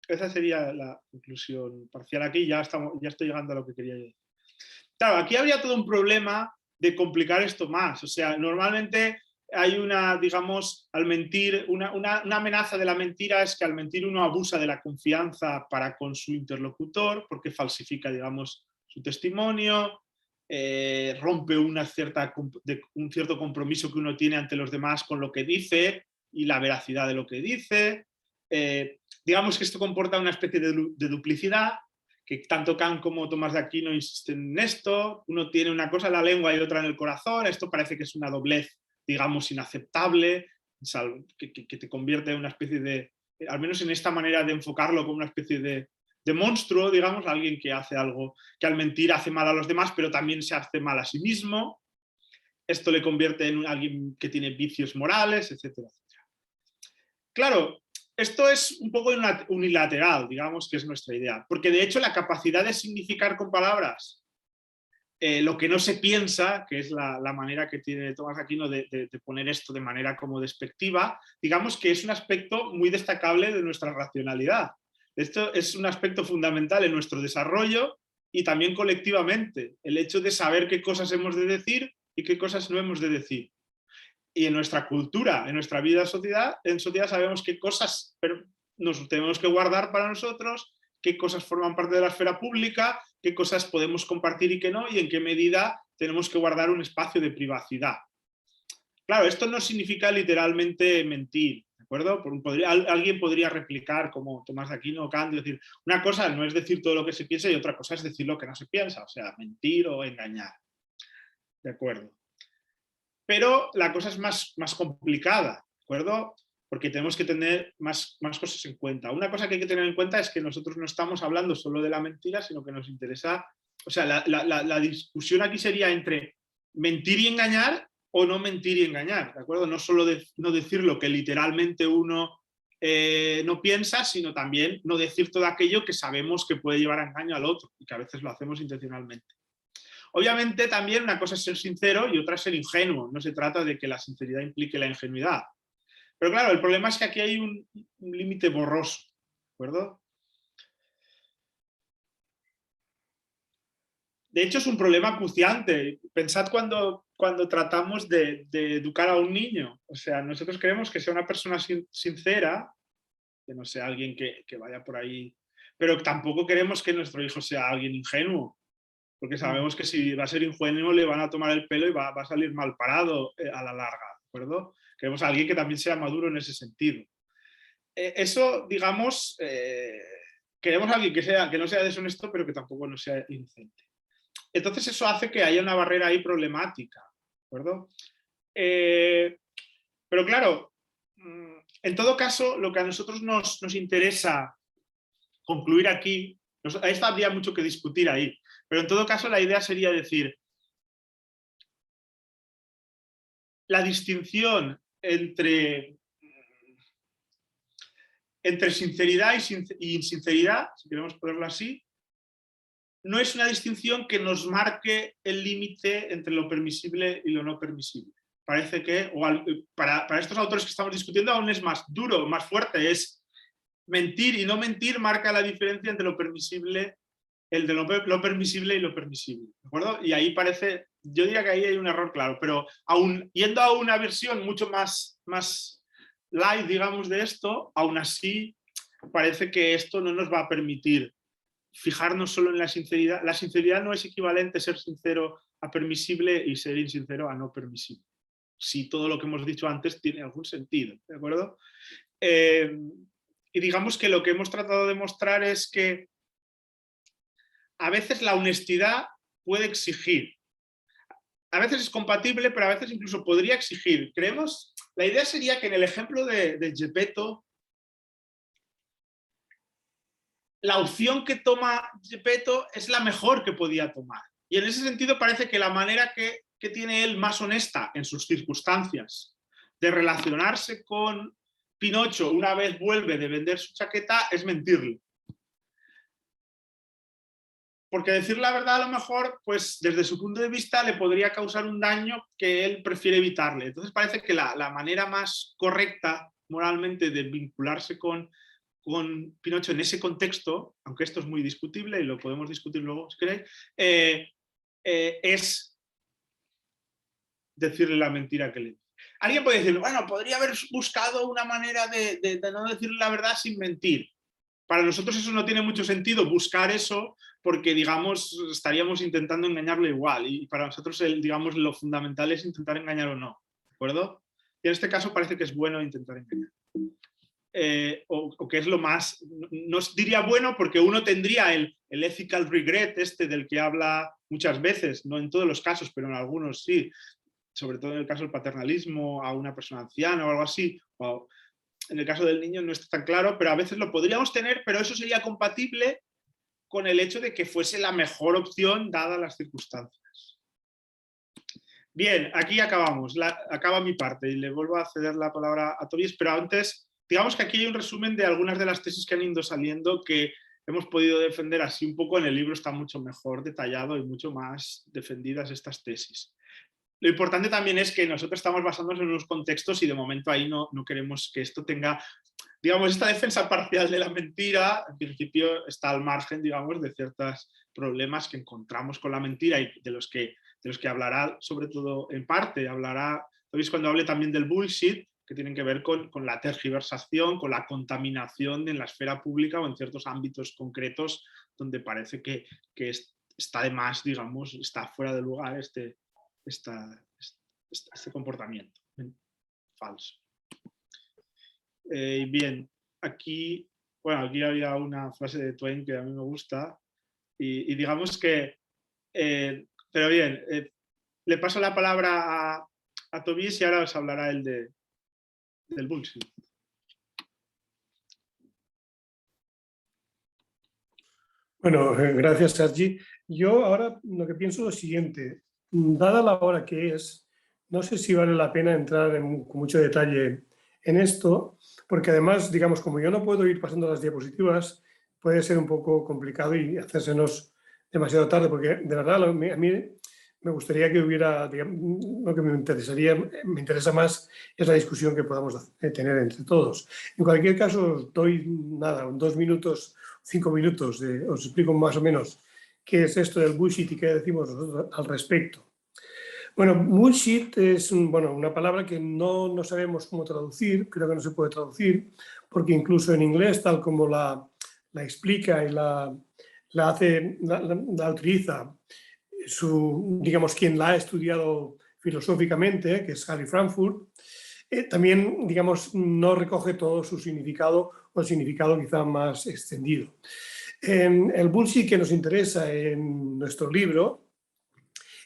Esa sería la conclusión parcial aquí, ya estoy llegando a lo que quería decir. Claro, aquí habría todo un problema de complicar esto más. O sea, normalmente hay una, digamos, al mentir, una amenaza de la mentira es que al mentir uno abusa de la confianza para con su interlocutor, porque falsifica, digamos, su testimonio, rompe un cierto compromiso que uno tiene ante los demás con lo que dice y la veracidad de lo que dice. Digamos que esto comporta una especie de duplicidad, que tanto Kant como Tomás de Aquino insisten en esto. Uno tiene una cosa en la lengua y otra en el corazón. Esto parece que es una doblez, digamos, inaceptable, que te convierte en una especie de, al menos en esta manera de enfocarlo, como una especie de monstruo, digamos, alguien que hace algo que al mentir hace mal a los demás, pero también se hace mal a sí mismo. Esto le convierte en alguien que tiene vicios morales, etcétera, etcétera. Claro, esto es un poco unilateral, digamos, que es nuestra idea, porque de hecho la capacidad de significar con palabras lo que no se piensa, que es la manera que tiene Tomás Aquino de poner esto de manera como despectiva, digamos que es un aspecto muy destacable de nuestra racionalidad. Esto es un aspecto fundamental en nuestro desarrollo y también colectivamente, el hecho de saber qué cosas hemos de decir y qué cosas no hemos de decir. Y en nuestra cultura, en nuestra vida en sociedad sabemos qué cosas nos tenemos que guardar para nosotros, qué cosas forman parte de la esfera pública, qué cosas podemos compartir y qué no, y en qué medida tenemos que guardar un espacio de privacidad. Claro, esto no significa literalmente mentir, ¿de acuerdo? Alguien podría replicar, como Tomás de Aquino o Kant, decir, una cosa no es decir todo lo que se piensa y otra cosa es decir lo que no se piensa, o sea, mentir o engañar. ¿De acuerdo? Pero la cosa es más complicada, ¿de acuerdo? Porque tenemos que tener más cosas en cuenta. Una cosa que hay que tener en cuenta es que nosotros no estamos hablando solo de la mentira, sino que nos interesa, o sea, la discusión aquí sería entre mentir y engañar o no mentir y engañar, ¿de acuerdo? No solo no decir lo que literalmente uno no piensa, sino también no decir todo aquello que sabemos que puede llevar a engaño al otro y que a veces lo hacemos intencionalmente. Obviamente también una cosa es ser sincero y otra es ser ingenuo. No se trata de que la sinceridad implique la ingenuidad. Pero claro, el problema es que aquí hay un límite borroso, ¿de acuerdo? De hecho, es un problema acuciante. Pensad cuando tratamos de educar a un niño. O sea, nosotros queremos que sea una persona sincera, que no sea alguien que vaya por ahí, pero tampoco queremos que nuestro hijo sea alguien ingenuo. Porque sabemos que si va a ser ingenuo le van a tomar el pelo y va a salir mal parado a la larga, ¿de acuerdo? Queremos a alguien que también sea maduro en ese sentido. Eso, digamos, queremos a alguien que no sea deshonesto, pero que tampoco no sea inocente. Entonces eso hace que haya una barrera ahí problemática, ¿de acuerdo? Pero claro, en todo caso, lo que a nosotros nos interesa concluir aquí, esto habría mucho que discutir ahí, pero en todo caso la idea sería decir, la distinción entre sinceridad y insinceridad, si queremos ponerlo así, no es una distinción que nos marque el límite entre lo permisible y lo no permisible. Parece que, para estos autores que estamos discutiendo, aún es más duro, más fuerte, es mentir y no mentir marca la diferencia entre lo permisible, el de lo permisible y lo permisible, ¿de acuerdo? Y ahí parece, yo diría que ahí hay un error claro, pero aún yendo a una versión mucho más light, digamos, de esto, aún así parece que esto no nos va a permitir fijarnos solo en la sinceridad. La sinceridad no es equivalente ser sincero a permisible y ser insincero a no permisible. Si todo lo que hemos dicho antes tiene algún sentido, ¿de acuerdo? Y digamos que lo que hemos tratado de mostrar es que a veces la honestidad puede exigir. A veces es compatible, pero a veces incluso podría exigir. Creemos, la idea sería que en el ejemplo de Geppetto, la opción que toma Geppetto es la mejor que podía tomar. Y en ese sentido parece que la manera que tiene él más honesta en sus circunstancias de relacionarse con Pinocho una vez vuelve de vender su chaqueta es mentirle. porque decir la verdad a lo mejor, pues desde su punto de vista le podría causar un daño que él prefiere evitarle. Entonces parece que la manera más correcta moralmente de vincularse con Pinocho en ese contexto, aunque esto es muy discutible y lo podemos discutir luego si queréis, es decirle la mentira que le dice. Alguien puede decir, bueno, podría haber buscado una manera de no decirle la verdad sin mentir. Para nosotros eso no tiene mucho sentido, buscar eso, porque, digamos, estaríamos intentando engañarlo igual. Y para nosotros, digamos, lo fundamental es intentar engañar o no. ¿De acuerdo? Y en este caso parece que es bueno intentar engañar. O que es lo más, no diría bueno porque uno tendría el ethical regret del que habla muchas veces, no en todos los casos, pero en algunos sí, sobre todo en el caso del paternalismo a una persona anciana o algo así, o en el caso del niño no está tan claro, pero a veces lo podríamos tener, pero eso sería compatible con el hecho de que fuese la mejor opción dadas las circunstancias. Bien, aquí acabamos, acaba mi parte y le vuelvo a ceder la palabra a Tobias, pero antes, digamos que aquí hay un resumen de algunas de las tesis que han ido saliendo que hemos podido defender así un poco. En el libro está mucho mejor detallado y mucho más defendidas estas tesis. Lo importante también es que nosotros estamos basándonos en unos contextos y de momento ahí no queremos que esto tenga, digamos, esta defensa parcial de la mentira, en principio está al margen, digamos, de ciertos problemas que encontramos con la mentira y de los que hablará, sobre todo en parte, hablará, ¿sabéis? Cuando hable también del bullshit, que tienen que ver con la tergiversación, con la contaminación en la esfera pública o en ciertos ámbitos concretos donde parece que está de más, digamos, está fuera de lugar este comportamiento falso. Bien, aquí había una frase de Twain que a mí me gusta y digamos que, pero bien, le paso la palabra a Tobias y ahora os hablará él del bullshit. Bueno, gracias, Sergi. Yo ahora lo que pienso es lo siguiente. Dada la hora que es, no sé si vale la pena entrar con mucho detalle en esto, porque además, digamos, como yo no puedo ir pasando las diapositivas, puede ser un poco complicado y hacérsenos demasiado tarde, porque de verdad a mí me gustaría que hubiera, digamos, lo que me interesa más es la discusión que podamos tener entre todos. En cualquier caso, os doy nada, 2 minutos, 5 minutos, os explico más o menos qué es esto del bullshit y qué decimos nosotros al respecto. Bueno, bullshit es una palabra que no sabemos cómo traducir, creo que no se puede traducir, porque incluso en inglés, tal como la explica y la utiliza, digamos, quien la ha estudiado filosóficamente, que es Harry Frankfurt, también, digamos, no recoge todo su significado o el significado quizá más extendido. El bullshit que nos interesa en nuestro libro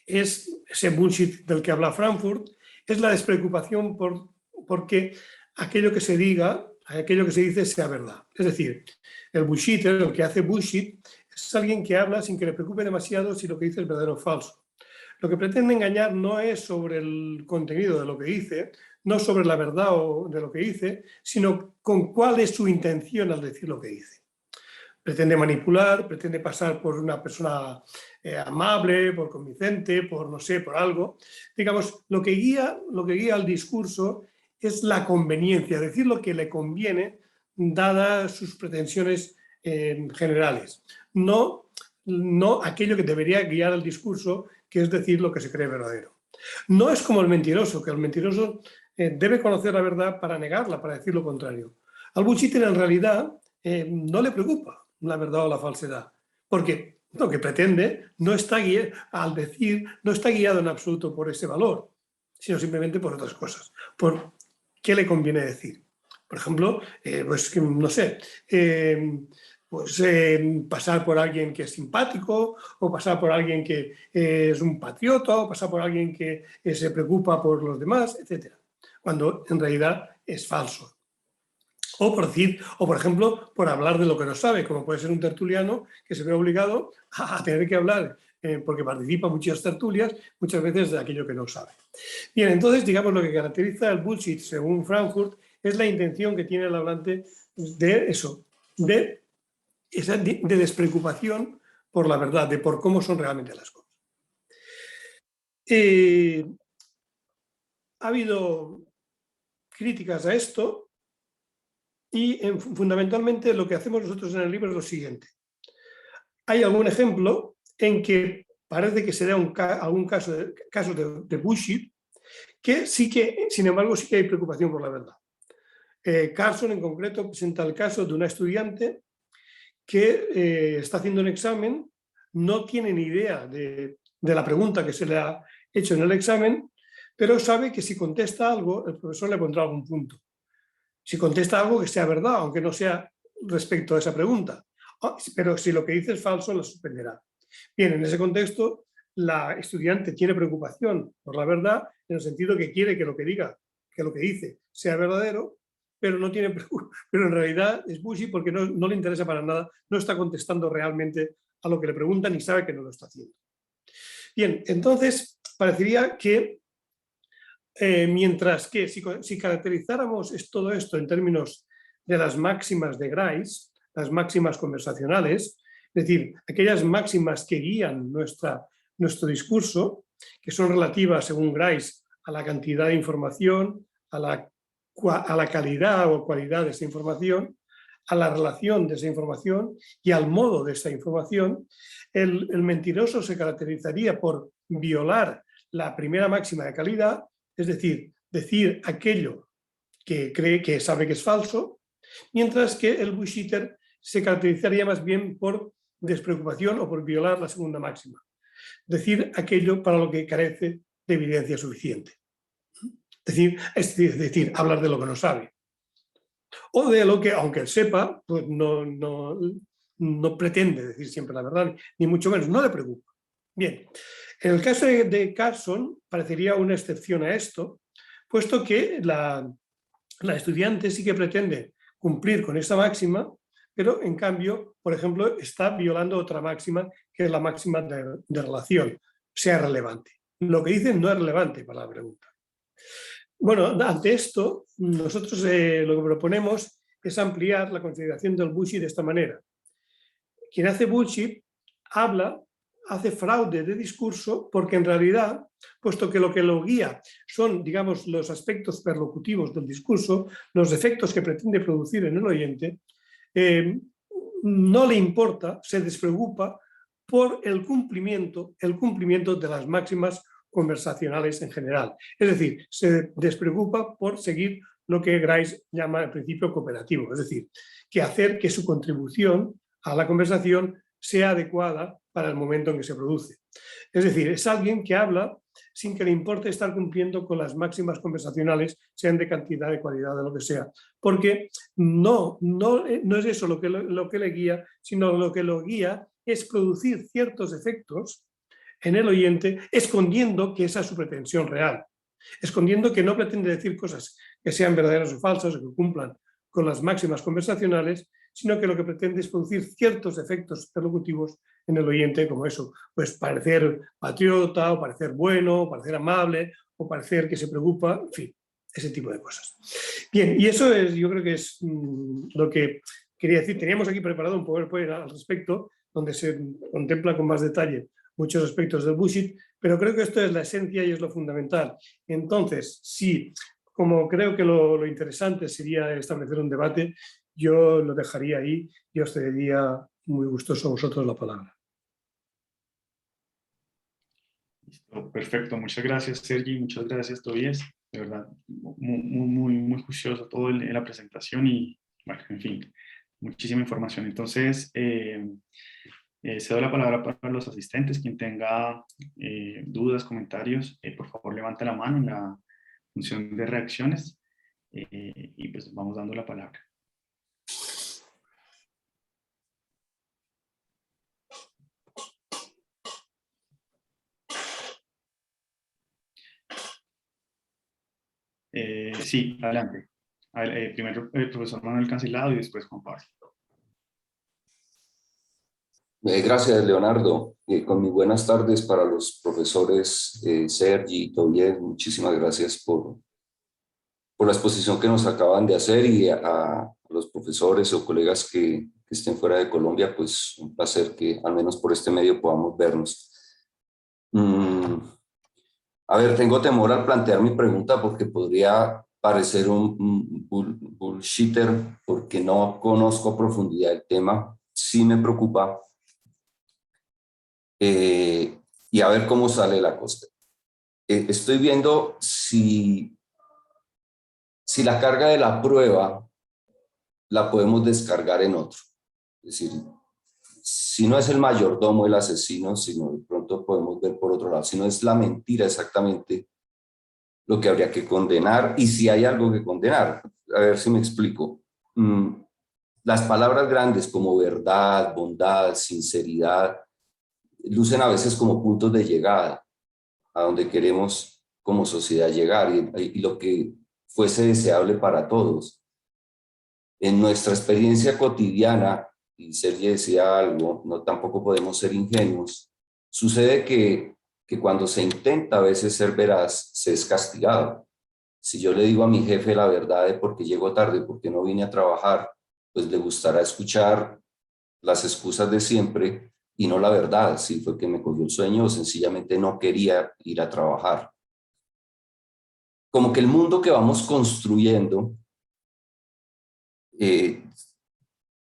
es ese bullshit del que habla Frankfurt, es la despreocupación porque aquello que se diga, aquello que se dice sea verdad. Es decir, el bullshitter, el que hace bullshit, es alguien que habla sin que le preocupe demasiado si lo que dice es verdadero o falso. Lo que pretende engañar no es sobre el contenido de lo que dice, no sobre la verdad de lo que dice, sino con cuál es su intención al decir lo que dice. Pretende manipular, pretende pasar por una persona amable, por convincente, por no sé, por algo. Digamos, lo que guía al discurso es la conveniencia, decir lo que le conviene dadas sus pretensiones generales. No aquello que debería guiar el discurso, que es decir lo que se cree verdadero. No es como el mentiroso, que el mentiroso debe conocer la verdad para negarla, para decir lo contrario. Al bullshitter en realidad no le preocupa la verdad o la falsedad, porque lo que pretende no está guiado en absoluto por ese valor, sino simplemente por otras cosas, por qué le conviene decir. Por ejemplo, pues no sé, pasar por alguien que es simpático, o pasar por alguien que es un patriota, o pasar por alguien que se preocupa por los demás, etc. Cuando en realidad es falso. O por ejemplo, por hablar de lo que no sabe, como puede ser un tertuliano que se ve obligado a tener que hablar, porque participa en muchas tertulias, muchas veces de aquello que no sabe. Bien, entonces, digamos, lo que caracteriza el bullshit, según Frankfurt, es la intención que tiene el hablante de eso, de despreocupación por la verdad, de por cómo son realmente las cosas. Ha habido críticas a esto y fundamentalmente lo que hacemos nosotros en el libro es lo siguiente. Hay algún ejemplo en que parece que se da algún caso de bullshit, que sí que, sin embargo, sí que hay preocupación por la verdad. Carson en concreto presenta el caso de una estudiante que está haciendo un examen, no tiene ni idea de la pregunta que se le ha hecho en el examen, pero sabe que si contesta algo, el profesor le pondrá algún punto. Si contesta algo que sea verdad, aunque no sea respecto a esa pregunta, pero si lo que dice es falso, lo suspenderá. Bien, en ese contexto, la estudiante tiene preocupación por la verdad, en el sentido que quiere que lo que diga, que lo que dice sea verdadero, pero no tiene, pero en realidad es bullshit porque no le interesa para nada, no está contestando realmente a lo que le preguntan y sabe que no lo está haciendo. Bien, entonces parecería que mientras que si caracterizáramos todo esto en términos de las máximas de Grice, las máximas conversacionales, es decir, aquellas máximas que guían nuestro discurso, que son relativas, según Grice, a la cantidad de información, a la calidad o cualidad de esa información, a la relación de esa información y al modo de esa información, el mentiroso se caracterizaría por violar la primera máxima de calidad, es decir aquello que cree que sabe que es falso, mientras que el bullshitter se caracterizaría más bien por despreocupación o por violar la segunda máxima, decir aquello para lo que carece de evidencia suficiente. Es decir, hablar de lo que no sabe. O de lo que, aunque él sepa, pues no pretende decir siempre la verdad, ni mucho menos, no le preocupa. Bien, en el caso de Carson parecería una excepción a esto, puesto que la estudiante sí que pretende cumplir con esta máxima, pero en cambio, por ejemplo, está violando otra máxima, que es la máxima de relación, sea relevante. Lo que dicen no es relevante para la pregunta. Bueno, ante esto, nosotros lo que proponemos es ampliar la consideración del bullshit de esta manera. Quien hace bullshit hace fraude de discurso porque en realidad, puesto que lo que lo guía son, digamos, los aspectos perlocutivos del discurso, los efectos que pretende producir en el oyente, no le importa, se despreocupa por el cumplimiento de las máximas conversacionales en general. Es decir, se despreocupa por seguir lo que Grice llama el principio cooperativo, es decir, que hacer que su contribución a la conversación sea adecuada para el momento en que se produce. Es decir, es alguien que habla sin que le importe estar cumpliendo con las máximas conversacionales, sean de cantidad, de cualidad, de lo que sea, porque no es eso lo que le guía, sino lo que lo guía es producir ciertos efectos en el oyente, escondiendo que esa es su pretensión real, escondiendo que no pretende decir cosas que sean verdaderas o falsas o que cumplan con las máximas conversacionales, sino que lo que pretende es producir ciertos efectos perlocutivos en el oyente, como eso, pues parecer patriota, o parecer bueno, o parecer amable, o parecer que se preocupa, en fin, ese tipo de cosas. Bien, y eso yo creo que es lo que quería decir. Teníamos aquí preparado un PowerPoint al respecto, donde se contempla con más detalle muchos aspectos del bullshit, pero creo que esto es la esencia y es lo fundamental. Entonces, sí, como creo que lo interesante sería establecer un debate, yo lo dejaría ahí y os cedería muy gustoso a vosotros la palabra. Listo, perfecto, muchas gracias Sergi, muchas gracias Tobías, de verdad, muy juicioso todo en la presentación y bueno, en fin, muchísima información. Entonces, cedo la palabra para los asistentes. Quien tenga dudas, comentarios, por favor levante la mano en la función de reacciones y pues vamos dando la palabra. Sí, adelante. Primero el profesor Manuel Cancelado y después Juan Pablo. Gracias, Leonardo. Con mis buenas tardes para los profesores Sergi y Tobias. Muchísimas gracias por la exposición que nos acaban de hacer y a los profesores o colegas que que estén fuera de Colombia, pues un placer que al menos por este medio podamos vernos. A ver, tengo temor al plantear mi pregunta porque podría parecer un bullshitter porque no conozco a profundidad el tema. Sí me preocupa. Y a ver cómo sale la cosa. Estoy viendo si la carga de la prueba la podemos descargar en otro. Es decir, si no es el mayordomo el asesino, sino de pronto podemos ver por otro lado, si no es la mentira exactamente lo que habría que condenar y si hay algo que condenar. A ver si me explico. Las palabras grandes como verdad, bondad, sinceridad, lucen a veces como puntos de llegada a donde queremos como sociedad llegar y lo que fuese deseable para todos. En nuestra experiencia cotidiana, y Sergi decía algo, no tampoco podemos ser ingenuos, sucede que cuando se intenta a veces ser veraz, se es castigado. Si yo le digo a mi jefe la verdad de por qué llego tarde, porque no vine a trabajar, pues le gustará escuchar las excusas de siempre y no la verdad, si fue que me cogió el sueño o sencillamente no quería ir a trabajar. Como que el mundo que vamos construyendo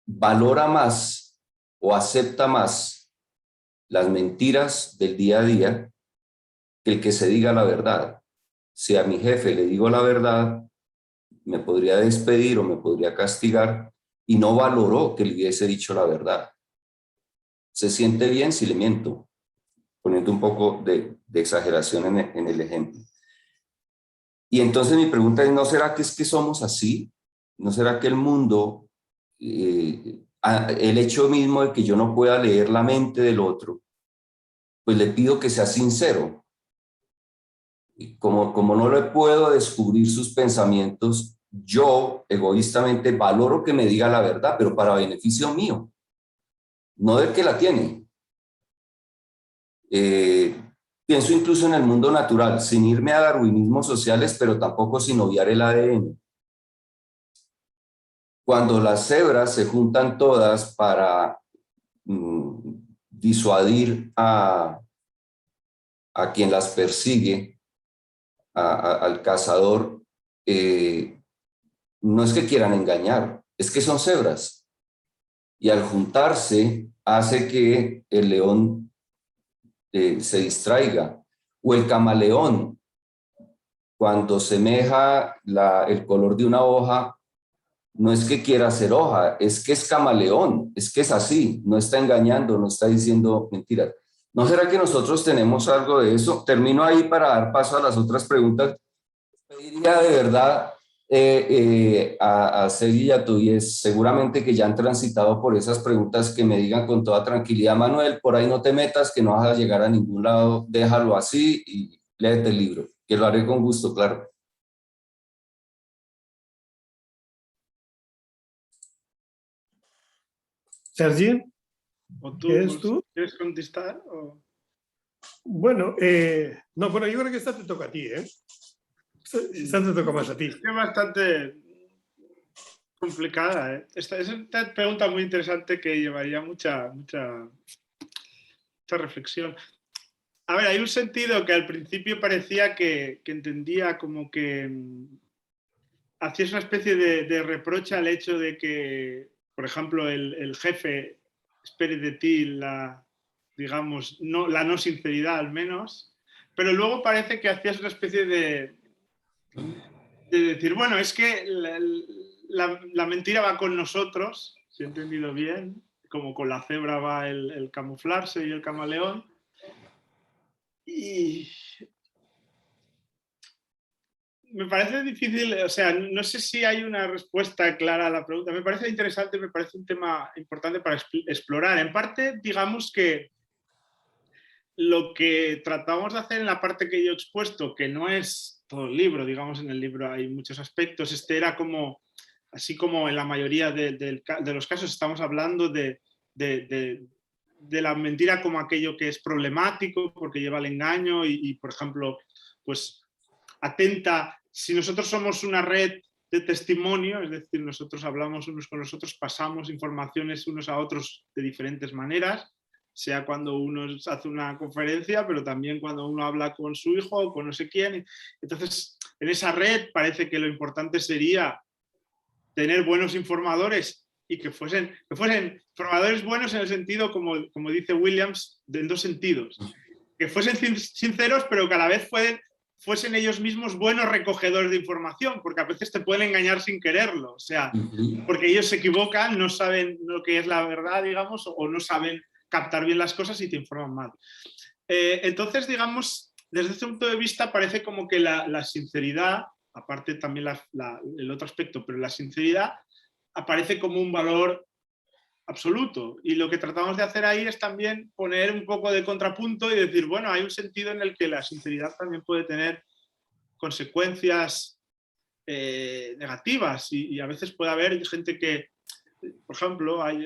valora más o acepta más las mentiras del día a día que el que se diga la verdad. Si a mi jefe le digo la verdad, me podría despedir o me podría castigar y no valoró que le hubiese dicho la verdad. Se siente bien si le miento, poniendo un poco de exageración en el ejemplo. Y entonces mi pregunta es, ¿no será que es que somos así? ¿No será que el mundo, el hecho mismo de que yo no pueda leer la mente del otro, pues le pido que sea sincero? Y como no le puedo descubrir sus pensamientos, yo egoístamente valoro que me diga la verdad, pero para beneficio mío, no del que la tiene. Pienso incluso en el mundo natural, sin irme a darwinismos sociales, pero tampoco sin obviar el ADN. Cuando las cebras se juntan todas para disuadir a quien las persigue, al cazador, no es que quieran engañar, es que son cebras. Y al juntarse hace que el león se distraiga. O el camaleón, cuando semeja el color de una hoja, no es que quiera ser hoja, es que es camaleón, es que es así, no está engañando, no está diciendo mentiras. ¿No será que nosotros tenemos algo de eso? Termino ahí para dar paso a las otras preguntas. Pediría de verdad a Sergi y a Tobias, seguramente que ya han transitado por esas preguntas, que me digan con toda tranquilidad: Manuel, por ahí no te metas, que no vas a llegar a ningún lado, déjalo así y léete el libro, que lo haré con gusto, claro. Sergi, ¿O tú, ¿eres tú? quieres contestar? O... Bueno, no, bueno, yo creo que esta te toca a ti, ¿eh? Esta te toca más a ti. Es bastante complicada, ¿eh? Esta es una pregunta muy interesante que llevaría mucha reflexión. A ver, hay un sentido que al principio parecía que entendía como que hacías una especie de reproche al hecho de que, por ejemplo, el jefe espere de ti la no sinceridad al menos, pero luego parece que hacías una especie de decir, bueno, es que la mentira va con nosotros, si he entendido bien, como con la cebra va el camuflarse y el camaleón. Y me parece difícil, o sea, no sé si hay una respuesta clara a la pregunta. Me parece interesante, me parece un tema importante para explorar. En parte, digamos que lo que tratamos de hacer en la parte que yo he expuesto, que no es todo el libro, digamos, en el libro hay muchos aspectos, era como, así como en la mayoría de los casos estamos hablando de la mentira como aquello que es problemático porque lleva al engaño y por ejemplo, pues atenta, si nosotros somos una red de testimonio, es decir, nosotros hablamos unos con los otros, pasamos informaciones unos a otros de diferentes maneras, sea cuando uno hace una conferencia, pero también cuando uno habla con su hijo o con no sé quién. Entonces, en esa red parece que lo importante sería tener buenos informadores y que fuesen informadores buenos en el sentido, como dice Williams, en dos sentidos. Que fuesen sinceros, pero que a la vez fuesen ellos mismos buenos recogedores de información, porque a veces te pueden engañar sin quererlo, o sea, porque ellos se equivocan, no saben lo que es la verdad, digamos, o no saben captar bien las cosas y te informan mal. Entonces, digamos, desde este punto de vista parece como que la sinceridad, aparte también el otro aspecto, pero la sinceridad aparece como un valor absoluto, y lo que tratamos de hacer ahí es también poner un poco de contrapunto y decir, bueno, hay un sentido en el que la sinceridad también puede tener consecuencias negativas, y a veces puede haber gente que, por ejemplo, hay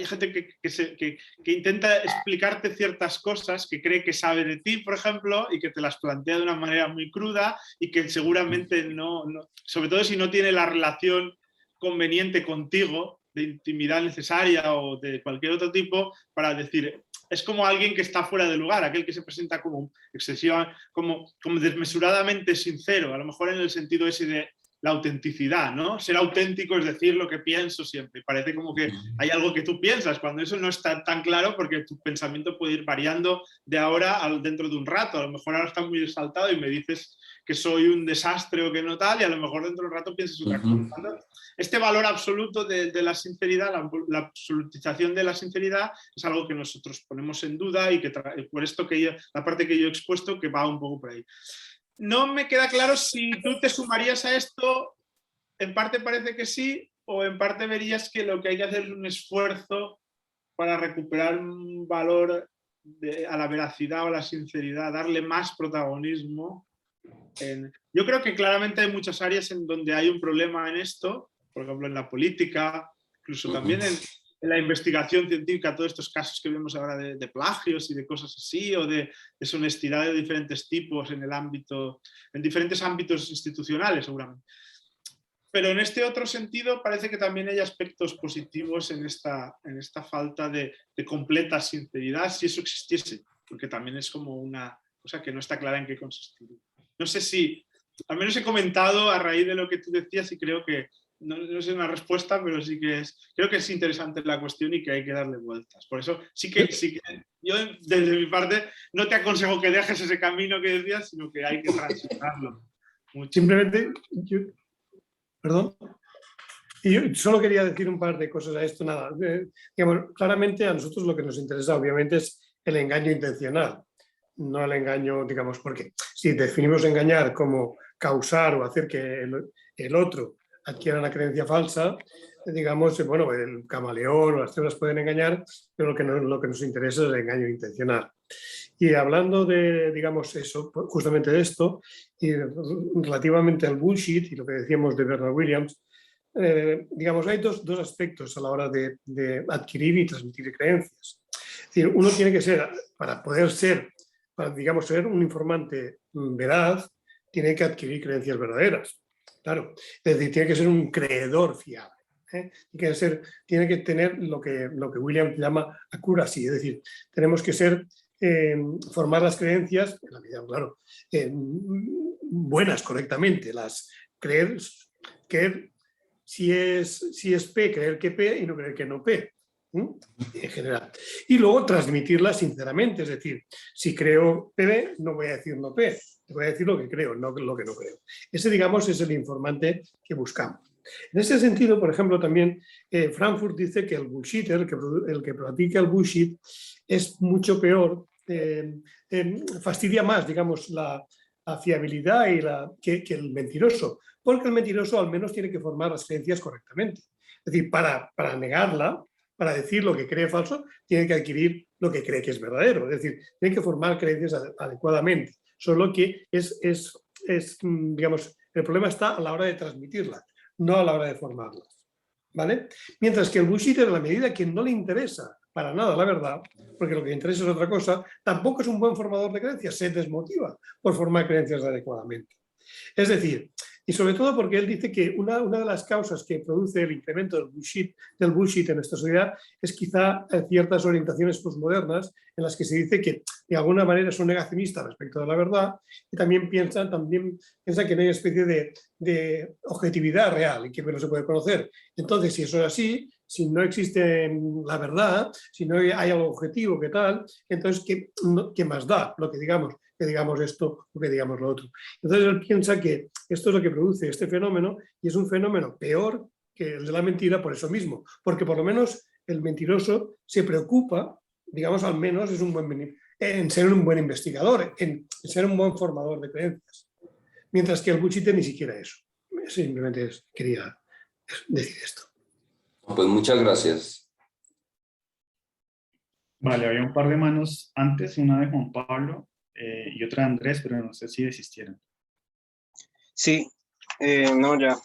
gente que intenta explicarte ciertas cosas que cree que sabe de ti, por ejemplo, y que te las plantea de una manera muy cruda y que seguramente no, sobre todo si no tiene la relación conveniente contigo, de intimidad necesaria o de cualquier otro tipo, para decir, es como alguien que está fuera de lugar, aquel que se presenta como excesiva, como desmesuradamente sincero, a lo mejor en el sentido ese de la autenticidad, ¿no? Ser auténtico es decir lo que pienso siempre. Parece como que hay algo que tú piensas, cuando eso no está tan claro, porque tu pensamiento puede ir variando de ahora dentro de un rato. A lo mejor ahora está muy exaltado y me dices que soy un desastre o que no tal, y a lo mejor dentro de un rato piensas otra cosa. Este valor absoluto de la sinceridad, la absolutización de la sinceridad, es algo que nosotros ponemos en duda, y que por esto la parte que yo he expuesto, que va un poco por ahí. No me queda claro si tú te sumarías a esto, en parte parece que sí, o en parte verías que lo que hay que hacer es un esfuerzo para recuperar un valor a la veracidad o a la sinceridad, darle más protagonismo. Yo creo que claramente hay muchas áreas en donde hay un problema en esto, por ejemplo en la política, incluso también en la investigación científica, todos estos casos que vemos ahora de plagios y de cosas así, o de deshonestidad de diferentes tipos en diferentes ámbitos institucionales, seguramente. Pero en este otro sentido parece que también hay aspectos positivos en esta falta de completa sinceridad, si eso existiese, porque también es como una cosa que no está clara en qué consistiría. No sé si, al menos he comentado a raíz de lo que tú decías, y creo que no es una respuesta, pero sí que creo que es interesante la cuestión y que hay que darle vueltas. Por eso sí que yo, desde mi parte, no te aconsejo que dejes ese camino que decías, sino que hay que transitarlo mucho. Simplemente, perdón. Y yo solo quería decir un par de cosas a esto. Nada, digamos, claramente a nosotros lo que nos interesa, obviamente, es el engaño intencional, no el engaño, digamos, porque si definimos engañar como causar o hacer que el otro adquiera una creencia falsa, digamos, bueno, el camaleón o las cebras pueden engañar, pero lo que nos interesa es el engaño intencional. Y hablando de, digamos, eso, justamente de esto, y relativamente al bullshit y lo que decíamos de Bernard Williams, digamos, hay dos aspectos a la hora de adquirir y transmitir creencias. Es decir, uno tiene que ser, para poder ser, digamos, ser un informante veraz, tiene que adquirir creencias verdaderas. Claro, es decir, tiene que ser un creedor fiable. Tiene que tener lo que Williams llama accuracy, es decir, tenemos que formar las creencias, en la medida, claro, buenas correctamente, creer si es P, creer que P y no creer que no P, en general. Y luego transmitirla sinceramente, es decir, si creo P, no voy a decir no P, voy a decir lo que creo, no lo que no creo. Ese, digamos, es el informante que buscamos. En ese sentido, por ejemplo, también Frankfurt dice que el bullshitter, el que practica el bullshit, es mucho peor, fastidia más, digamos, la fiabilidad que el mentiroso, porque el mentiroso al menos tiene que formar las creencias correctamente. Es decir, para negarla, para decir lo que cree falso, tiene que adquirir lo que cree que es verdadero. Es decir, tiene que formar creencias adecuadamente. Solo que digamos, el problema está a la hora de transmitirlas, no a la hora de formarlas, ¿vale? Mientras que el bullshitter, en la medida que no le interesa para nada la verdad, porque lo que le interesa es otra cosa, tampoco es un buen formador de creencias, se desmotiva por formar creencias adecuadamente. Es decir, Y sobre todo porque él dice que una de las causas que produce el incremento del bullshit en nuestra sociedad es quizá ciertas orientaciones postmodernas en las que se dice que de alguna manera son negacionistas respecto a la verdad y también piensan que no hay una especie de objetividad real y que no se puede conocer. Entonces, si eso es así, si no existe la verdad, si no hay algo objetivo, ¿qué tal? Entonces, ¿qué más da lo que digamos esto o que digamos lo otro? Entonces, él piensa que esto es lo que produce este fenómeno y es un fenómeno peor que el de la mentira por eso mismo, porque por lo menos el mentiroso se preocupa, digamos, al menos en ser un buen investigador, en ser un buen formador de creencias, mientras que el bullshit ni siquiera eso. Simplemente quería decir esto. Pues muchas gracias. Vale, había un par de manos antes, una de Juan Pablo y otra de Andrés, pero no sé si desistieron. Sí, no, ya.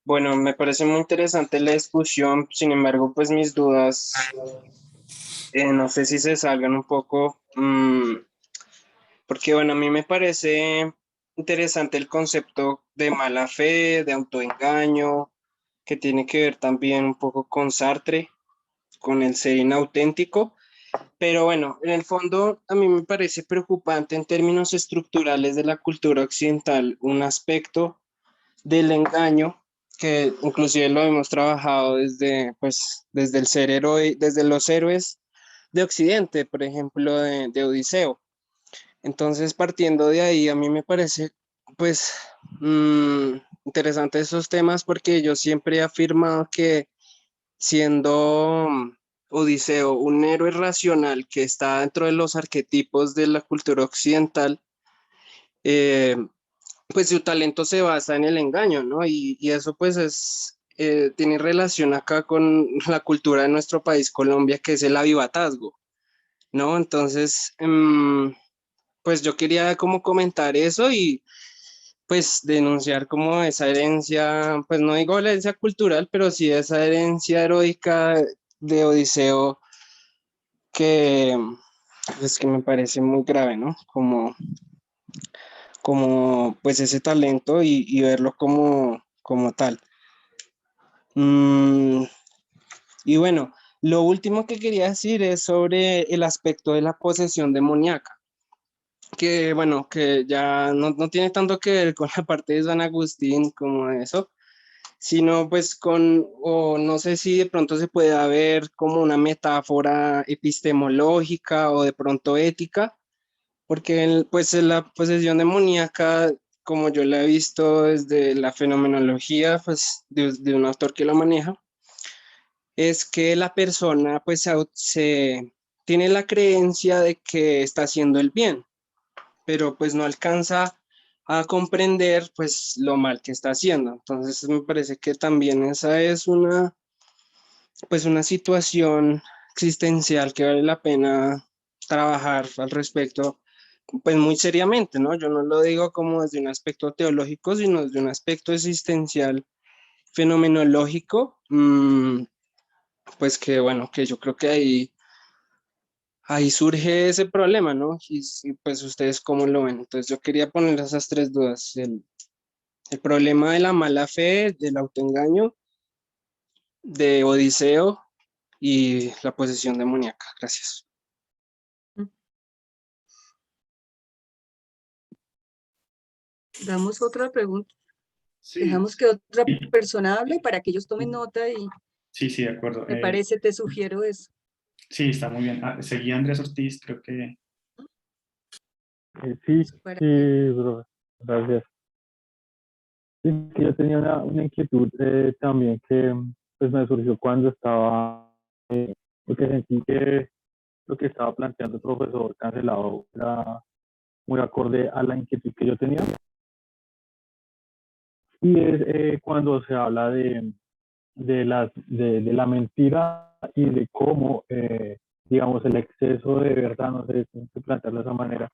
Bueno, me parece muy interesante la discusión, sin embargo, pues mis dudas, no sé si se salgan un poco, porque bueno, a mí me parece interesante el concepto de mala fe, de autoengaño, que tiene que ver también un poco con Sartre, con el ser inauténtico, pero bueno, en el fondo a mí me parece preocupante en términos estructurales de la cultura occidental un aspecto del engaño que inclusive lo hemos trabajado desde el ser héroe, desde los héroes de Occidente, por ejemplo, de Odiseo. Entonces, partiendo de ahí, a mí me parece, pues, interesante esos temas porque yo siempre he afirmado que siendo Odiseo un héroe racional que está dentro de los arquetipos de la cultura occidental, pues su talento se basa en el engaño, ¿no? Y eso pues tiene relación acá con la cultura de nuestro país, Colombia, que es el avivatazgo, ¿no? Entonces, pues yo quería como comentar eso y pues denunciar como esa herencia, pues no digo la herencia cultural, pero sí esa herencia heroica de Odiseo que es que me parece muy grave, ¿no? Como pues ese talento y verlo como tal. Y bueno, lo último que quería decir es sobre el aspecto de la posesión demoníaca, que bueno, que ya no tiene tanto que ver con la parte de San Agustín como eso, sino pues o no sé si de pronto se puede ver como una metáfora epistemológica o de pronto ética, porque pues la posesión demoníaca, como yo la he visto desde la fenomenología, pues de un autor que lo maneja, es que la persona pues se tiene la creencia de que está haciendo el bien, pero pues no alcanza a comprender pues lo mal que está haciendo. Entonces me parece que también esa es pues una situación existencial que vale la pena trabajar al respecto pues muy seriamente, ¿no? Yo no lo digo como desde un aspecto teológico, sino desde un aspecto existencial, fenomenológico, pues que bueno, que yo creo que ahí surge ese problema, ¿no? Y pues ustedes cómo lo ven. Entonces yo quería poner esas tres dudas, el problema de la mala fe, del autoengaño, de Odiseo y la posesión demoníaca. Gracias. Damos otra pregunta. Sí, Dejamos que otra persona hable para que ellos tomen nota y sí, de acuerdo. me parece, te sugiero eso. Sí, está muy bien. Seguí Andrés Ortiz, creo que... Sí, Para- bro, gracias. Sí, que yo tenía una inquietud también que pues me surgió cuando estaba, porque sentí que lo que estaba planteando el profesor Cancelado era muy acorde a la inquietud que yo tenía. Y es cuando se habla de la mentira y de cómo, digamos, el exceso de verdad, no sé si se plantearlo de esa manera,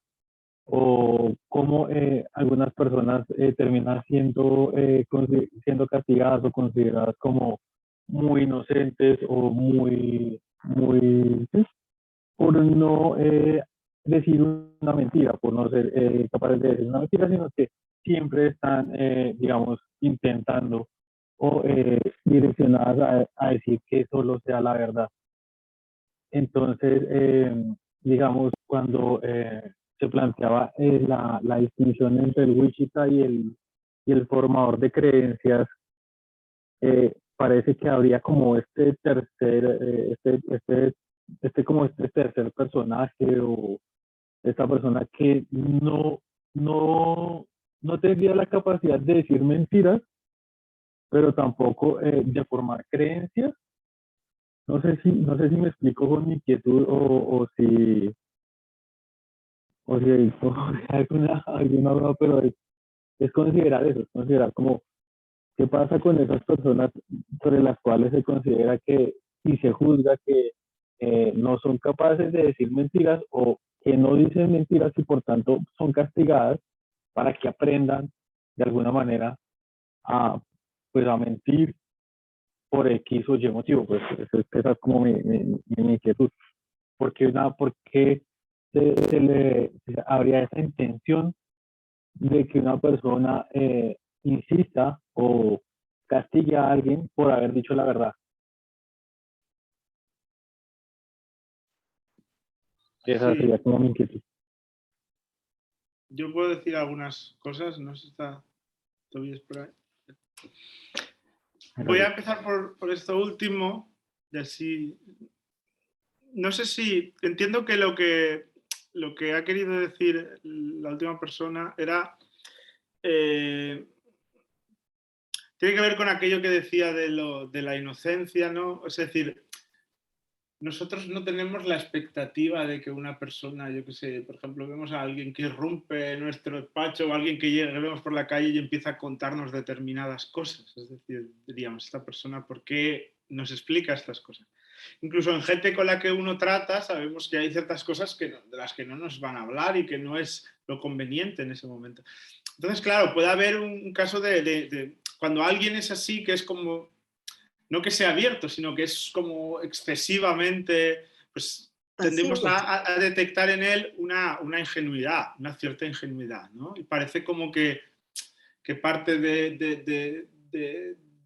o cómo algunas personas terminan siendo castigadas o consideradas como muy inocentes o ¿sí? Por no decir una mentira, por no ser capaces de decir una mentira, sino que siempre están, digamos, intentando o direccionadas a decir que solo sea la verdad. Entonces, digamos, cuando se planteaba la distinción entre el Wichita y el formador de creencias, parece que habría como este tercer personaje o esta persona que no tendría la capacidad de decir mentiras, pero tampoco de formar creencias. No sé si me explico con mi inquietud o si hay alguna duda, pero es considerar eso, es considerar como qué pasa con esas personas sobre las cuales se considera que y se juzga que no son capaces de decir mentiras o que no dicen mentiras y por tanto son castigadas para que aprendan de alguna manera a, pues, a mentir por X o Y motivo. Pues esa es como mi inquietud. ¿Por qué habría esa intención de que una persona insista o castigue a alguien por haber dicho la verdad? Esa Sí. sería como mi inquietud. Yo puedo decir algunas cosas, no sé si está Tobías por ahí. Voy a empezar por esto último, y así. No sé si entiendo que lo que ha querido decir la última persona era tiene que ver con aquello que decía de la inocencia, ¿no? Es decir, nosotros no tenemos la expectativa de que una persona, yo qué sé, por ejemplo, vemos a alguien que irrumpe nuestro despacho o alguien que vemos por la calle y empieza a contarnos determinadas cosas. Es decir, diríamos, esta persona, ¿por qué nos explica estas cosas? Incluso en gente con la que uno trata, sabemos que hay ciertas cosas de las que no nos van a hablar y que no es lo conveniente en ese momento. Entonces, claro, puede haber un caso de cuando alguien es así, que es como, no que sea abierto, sino que es como excesivamente, pues tendemos a detectar en él una ingenuidad, una cierta ingenuidad, ¿no? Y parece como que parte de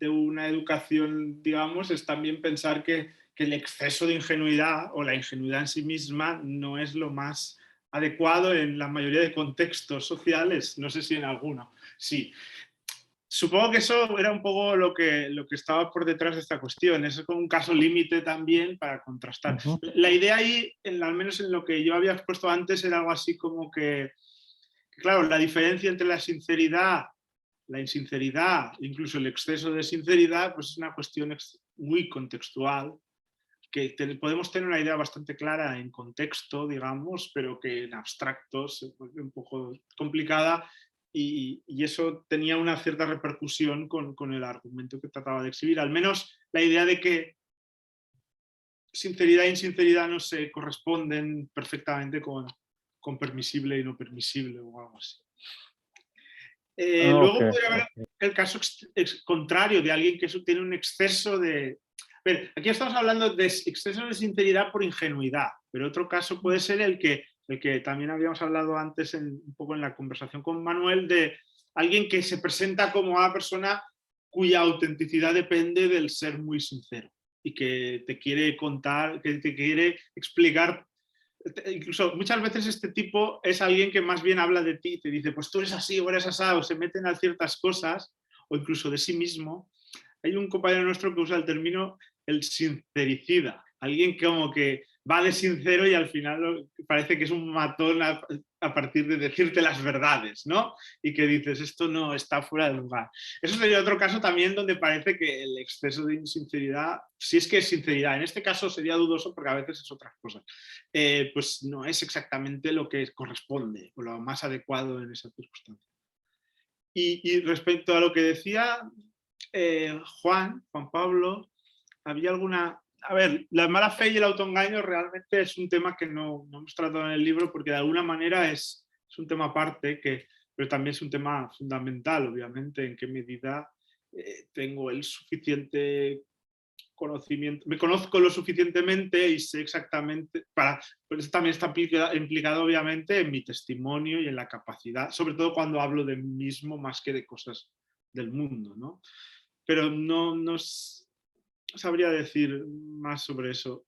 una educación, digamos, es también pensar que el exceso de ingenuidad o la ingenuidad en sí misma no es lo más adecuado en la mayoría de contextos sociales, no sé si en alguno, sí. Supongo que eso era un poco lo que estaba por detrás de esta cuestión. Es como un caso límite también para contrastar. La idea ahí, al menos en lo que yo había expuesto antes, era algo así como que claro, la diferencia entre la sinceridad, la insinceridad, incluso el exceso de sinceridad, pues es una cuestión muy contextual, que podemos tener una idea bastante clara en contexto, digamos, pero que en abstracto es un poco complicada y eso tenía una cierta repercusión con el argumento que trataba de exhibir. Al menos la idea de que sinceridad e insinceridad no se corresponden perfectamente con permisible y no permisible o algo así. Luego podría haber el caso contrario de alguien que tiene un exceso de... Aquí estamos hablando de exceso de sinceridad por ingenuidad, pero otro caso puede ser el que también habíamos hablado antes un poco en la conversación con Manuel, de alguien que se presenta como una persona cuya autenticidad depende del ser muy sincero y que te quiere contar, que te quiere explicar. Incluso muchas veces este tipo es alguien que más bien habla de ti, te dice, pues tú eres así o eres asado, o se meten a ciertas cosas, o incluso de sí mismo. Hay un compañero nuestro que usa el término el sincericida, alguien que como que va de sincero y al final parece que es un matón a partir de decirte las verdades, ¿no? Y que dices, esto no está fuera de lugar. Eso sería otro caso también donde parece que el exceso de insinceridad, si es que es sinceridad, en este caso sería dudoso porque a veces es otra cosa, pues no es exactamente lo que corresponde o lo más adecuado en esa circunstancia. Y respecto a lo que decía Juan Pablo, había alguna... A ver, la mala fe y el autoengaño realmente es un tema que no hemos tratado en el libro porque de alguna manera es un tema aparte, pero también es un tema fundamental, obviamente, en qué medida tengo el suficiente conocimiento, me conozco lo suficientemente y sé exactamente, pues también está implicado obviamente en mi testimonio y en la capacidad, sobre todo cuando hablo de mí mismo más que de cosas del mundo, ¿no? Pero no sabría decir más sobre eso.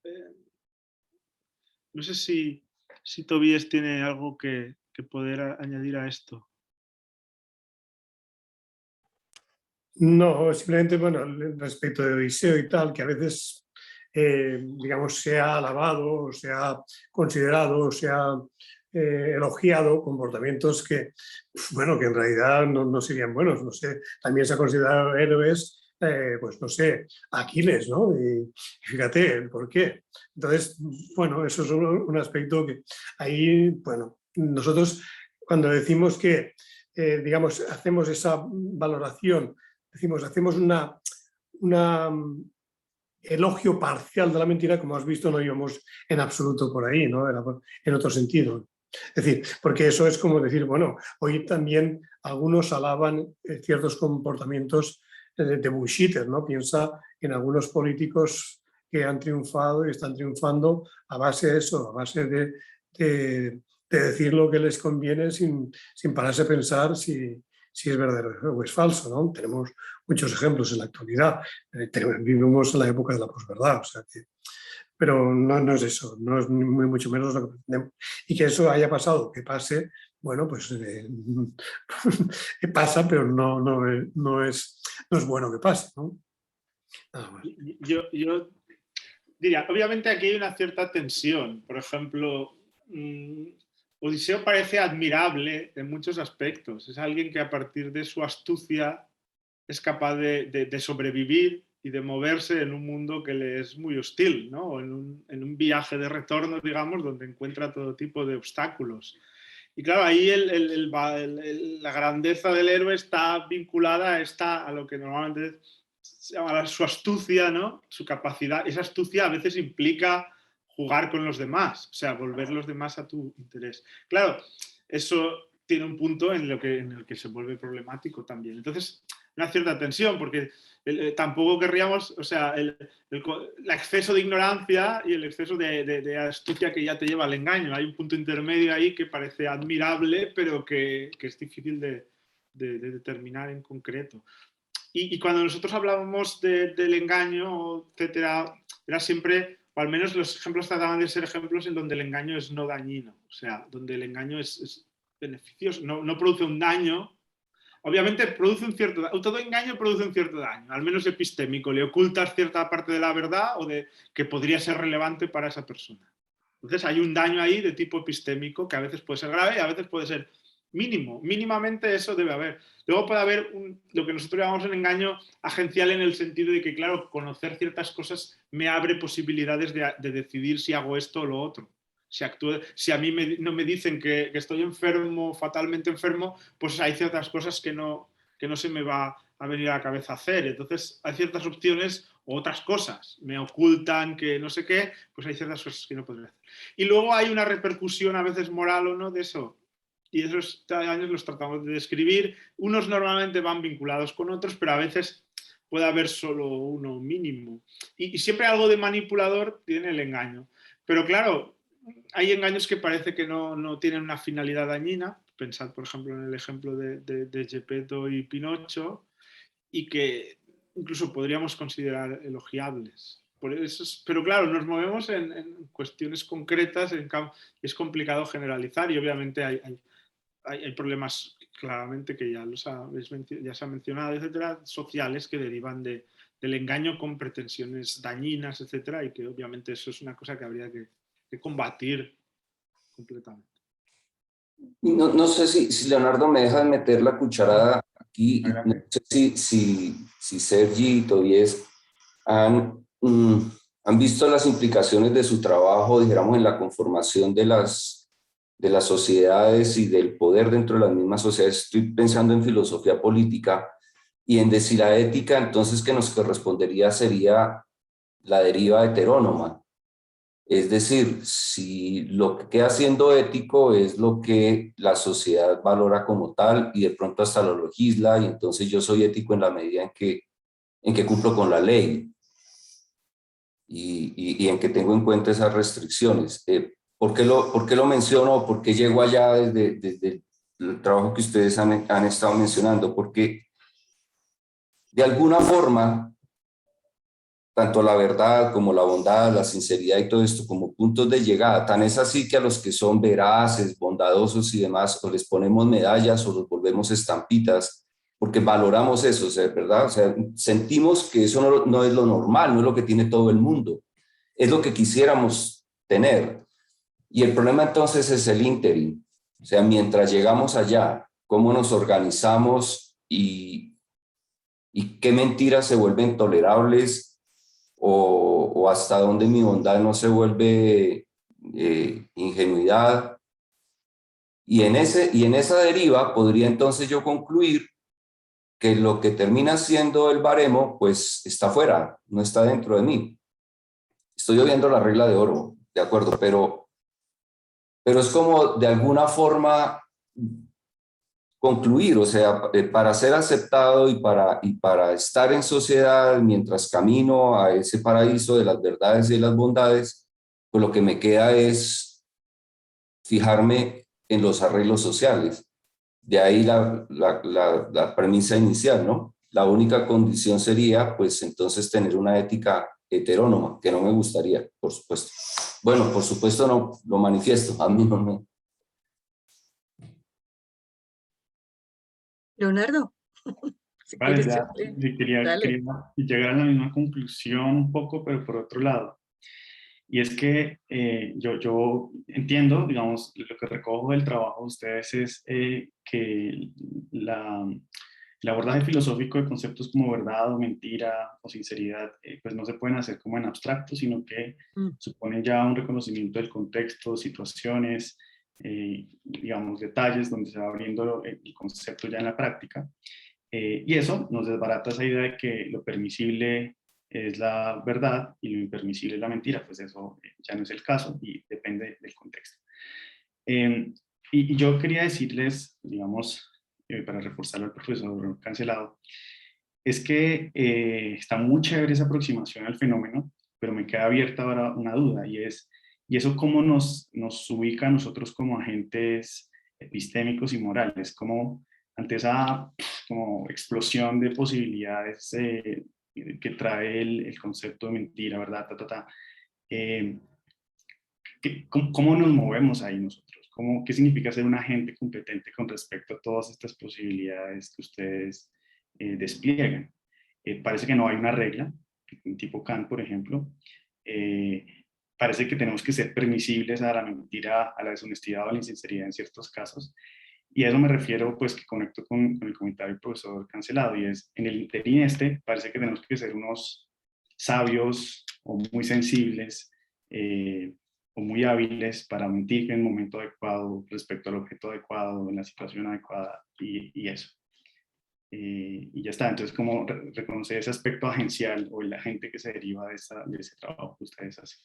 No sé si Tobías tiene algo que poder añadir a esto. No, simplemente, bueno, respecto de Odiseo y tal, que a veces, digamos, se ha alabado, o se ha considerado, o se ha elogiado comportamientos que, bueno, que en realidad no serían buenos. No sé, también se ha considerado héroes, pues no sé, Aquiles, ¿no? Y fíjate, ¿por qué? Entonces, bueno, eso es un aspecto que ahí, bueno, nosotros cuando decimos que, digamos, hacemos esa valoración, decimos, hacemos una elogio parcial de la mentira, como has visto, no íbamos en absoluto por ahí, ¿no? Era en otro sentido. Es decir, porque eso es como decir, bueno, hoy también algunos alaban ciertos comportamientos de bullshitter, ¿no? Piensa en algunos políticos que han triunfado y están triunfando a base de eso, a base de decir lo que les conviene sin pararse a pensar si es verdadero o es falso, ¿no? Tenemos muchos ejemplos en la actualidad. Vivimos en la época de la posverdad, o sea que, pero no es eso, no es ni mucho menos lo que pretendemos. Y que eso haya pasado, que pase, bueno, pues pasa, pero no es bueno que pase, ¿no? Nada más. Yo diría, obviamente aquí hay una cierta tensión. Por ejemplo, Odiseo parece admirable en muchos aspectos. Es alguien que a partir de su astucia es capaz de sobrevivir y de moverse en un mundo que le es muy hostil, ¿no? En un viaje de retorno, digamos, donde encuentra todo tipo de obstáculos. Y claro, ahí la grandeza del héroe está vinculada a lo que normalmente se llama su astucia, ¿no? Su capacidad. Esa astucia a veces implica jugar con los demás, o sea, volver los demás a tu interés. Claro, eso tiene un punto en el que se vuelve problemático también. Entonces, una cierta tensión, porque tampoco querríamos, o sea, el exceso de ignorancia y el exceso de astucia que ya te lleva al engaño. Hay un punto intermedio ahí que parece admirable, pero que es difícil de determinar en concreto. Y cuando nosotros hablábamos del engaño, etcétera, era siempre, o al menos los ejemplos trataban de ser ejemplos en donde el engaño es no dañino, o sea, donde el engaño es beneficioso, no produce un daño. Obviamente produce un cierto daño, todo engaño produce un cierto daño, al menos epistémico, le ocultas cierta parte de la verdad o de que podría ser relevante para esa persona. Entonces hay un daño ahí de tipo epistémico que a veces puede ser grave y a veces puede ser mínimo. Mínimamente eso debe haber. Luego puede haber lo que nosotros llamamos el engaño agencial, en el sentido de que, claro, conocer ciertas cosas me abre posibilidades de decidir si hago esto o lo otro. Si a mí no me dicen que estoy enfermo, fatalmente enfermo, pues hay ciertas cosas que no se me va a venir a la cabeza hacer. Entonces hay ciertas opciones o otras cosas. Me ocultan que no sé qué, pues hay ciertas cosas que no podré hacer. Y luego hay una repercusión a veces moral o no de eso. Y esos daños los tratamos de describir. Unos normalmente van vinculados con otros, pero a veces puede haber solo uno mínimo. Y siempre algo de manipulador tiene el engaño. Pero claro, hay engaños que parece que no tienen una finalidad dañina. Pensad, por ejemplo, en el ejemplo de Geppetto y Pinocho, y que incluso podríamos considerar elogiables. Pero claro, nos movemos en cuestiones concretas, es complicado generalizar, y obviamente hay problemas claramente que ya se ha mencionado, etcétera, sociales, que derivan del engaño con pretensiones dañinas, etcétera, y que obviamente eso es una cosa que habría que combatir completamente. No sé si Leonardo me deja de meter la cucharada aquí. No sé si Sergi y Tobias han visto las implicaciones de su trabajo, dijéramos, en la conformación de las sociedades y del poder dentro de las mismas sociedades. Estoy pensando en filosofía política y en decir la ética, entonces, que nos correspondería sería la deriva heterónoma. Es decir, si lo que queda siendo ético es lo que la sociedad valora como tal y de pronto hasta lo legisla, y entonces yo soy ético en la medida en que cumplo con la ley. y en que tengo en cuenta esas restricciones. ¿Por qué lo menciono? ¿Por qué llego allá desde el trabajo que ustedes han estado mencionando? Porque de alguna forma, tanto la verdad como la bondad, la sinceridad y todo esto como puntos de llegada, tan es así que a los que son veraces, bondadosos y demás, o les ponemos medallas o los volvemos estampitas, porque valoramos eso, o sea, ¿verdad? O sea, sentimos que eso no es lo normal, no es lo que tiene todo el mundo, es lo que quisiéramos tener. Y el problema entonces es el ínterin, o sea, mientras llegamos allá, cómo nos organizamos y qué mentiras se vuelven tolerables o hasta dónde mi bondad no se vuelve ingenuidad. Y en esa deriva podría entonces yo concluir que lo que termina siendo el baremo, pues está fuera, no está dentro de mí. Estoy oyendo la regla de oro, de acuerdo, pero es como de alguna forma concluir, o sea, para ser aceptado y para estar en sociedad mientras camino a ese paraíso de las verdades y de las bondades, pues lo que me queda es fijarme en los arreglos sociales. De ahí la premisa inicial, ¿no? La única condición sería, pues entonces, tener una ética heterónoma, que no me gustaría, por supuesto. Bueno, por supuesto no lo manifiesto, a mí no me... Leonardo, si Vale, quieres, ya quería dale. llegar a la misma conclusión un poco, pero por otro lado. Y es que yo entiendo, digamos, lo que recojo del trabajo de ustedes es que el abordaje filosófico de conceptos como verdad o mentira o sinceridad, pues no se pueden hacer como en abstracto, sino que Mm. suponen ya un reconocimiento del contexto, situaciones, digamos, detalles donde se va abriendo el concepto ya en la práctica. Y eso nos desbarata esa idea de que lo permisible es la verdad y lo impermisible es la mentira, pues eso ya no es el caso y depende del contexto. Y yo quería decirles, digamos, para reforzarlo al profesor Cancelado, es que está muy chévere esa aproximación al fenómeno, pero me queda abierta ahora una duda y eso cómo nos ubica a nosotros como agentes epistémicos y morales, como ante esa como explosión de posibilidades que trae el concepto de mentira, ¿verdad? Eh, ¿Cómo nos movemos ahí nosotros? ¿Qué significa ser un agente competente con respecto a todas estas posibilidades que ustedes despliegan? Parece que no hay una regla, tipo Kant, por ejemplo. Eh, Parece que tenemos que ser permisibles a la mentira, a la deshonestidad o a la insinceridad en ciertos casos. Y a eso me refiero, pues, que conecto con el comentario del profesor Cancelado, y es, en el interín parece que tenemos que ser unos sabios o muy sensibles o muy hábiles para mentir en el momento adecuado, respecto al objeto adecuado, en la situación adecuada, y eso. Y ya está, entonces como reconocer ese aspecto agencial o el agente que se deriva de ese trabajo que ustedes hacen.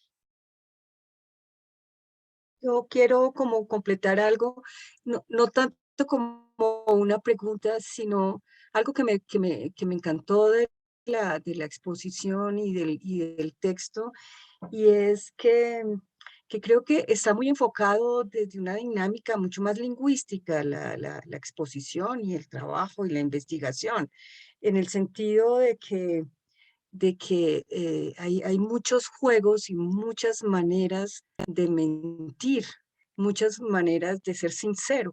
Yo quiero como completar algo, no tanto como una pregunta, sino algo que me encantó de la exposición y del texto, y es que creo que está muy enfocado desde una dinámica mucho más lingüística la exposición y el trabajo y la investigación, en el sentido de que hay muchos juegos y muchas maneras de mentir, muchas maneras de ser sincero,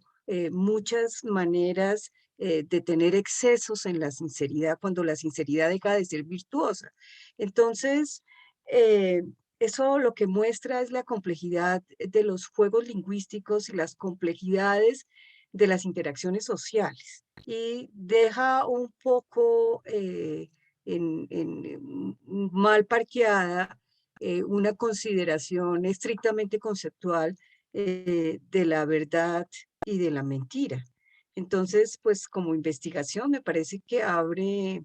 muchas maneras de tener excesos en la sinceridad cuando la sinceridad deja de ser virtuosa. Entonces, eh, eso lo que muestra es la complejidad de los juegos lingüísticos y las complejidades de las interacciones sociales. Y deja un poco mal parqueada una consideración estrictamente conceptual de la verdad y de la mentira. Entonces, pues como investigación me parece que abre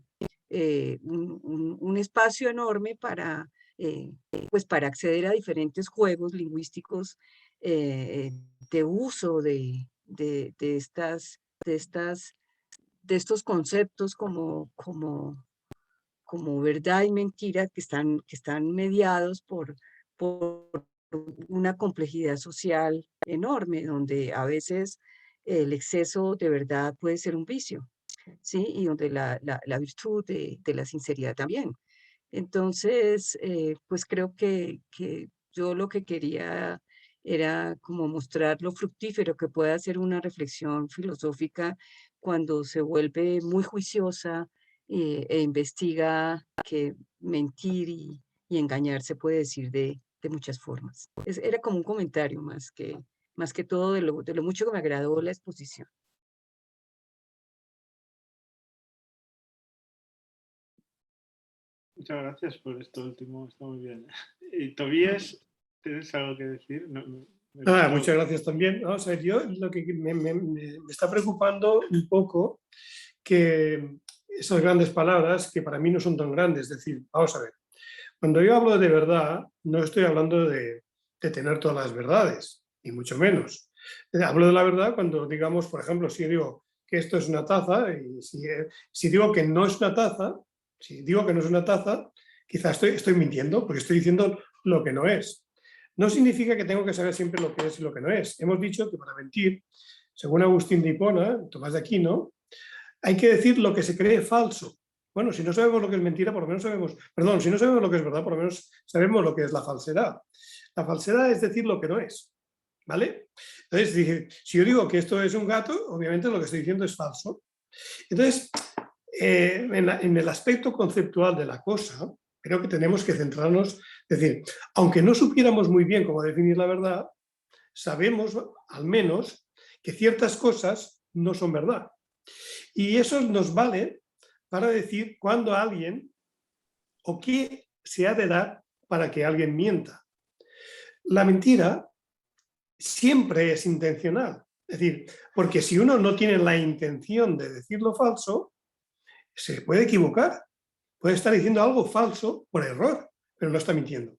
un espacio enorme pues para acceder a diferentes juegos lingüísticos de uso de estos conceptos como verdad y mentira que están mediados por una complejidad social enorme, donde a veces el exceso de verdad puede ser un vicio, ¿sí? Y donde la virtud de la sinceridad también. Entonces, pues creo que yo lo que quería era como mostrar lo fructífero que puede ser una reflexión filosófica cuando se vuelve muy juiciosa e investiga que mentir y engañar se puede decir de muchas formas. Era como un comentario más que todo de lo mucho que me agradó la exposición. Muchas gracias por esto último, está muy bien. Y Tobías, ¿tienes algo que decir? Muchas gracias también. Vamos a ver, yo lo que me está preocupando un poco que esas grandes palabras que para mí no son tan grandes, es decir, vamos a ver, cuando yo hablo de verdad, no estoy hablando de tener todas las verdades, ni mucho menos. Hablo de la verdad cuando digamos, por ejemplo, si yo digo que esto es una taza, y si digo que no es una taza, si digo que no es una taza, quizás estoy mintiendo, porque estoy diciendo lo que no es. No significa que tengo que saber siempre lo que es y lo que no es. Hemos dicho que para mentir, según Agustín de Hipona, Tomás de Aquino, hay que decir lo que se cree falso. Bueno, si no sabemos lo que es mentira, por lo menos sabemos, perdón, si no sabemos lo que es verdad, por lo menos sabemos lo que es la falsedad. La falsedad es decir lo que no es, ¿vale? Entonces, si yo digo que esto es un gato, obviamente lo que estoy diciendo es falso. Entonces, en el aspecto conceptual de la cosa, creo que tenemos que centrarnos, es decir, aunque no supiéramos muy bien cómo definir la verdad, sabemos al menos que ciertas cosas no son verdad. Y eso nos vale para decir cuándo alguien o qué se ha de dar para que alguien mienta. La mentira siempre es intencional. Es decir, porque si uno no tiene la intención de decir lo falso, se puede equivocar. Puede estar diciendo algo falso por error, pero no está mintiendo.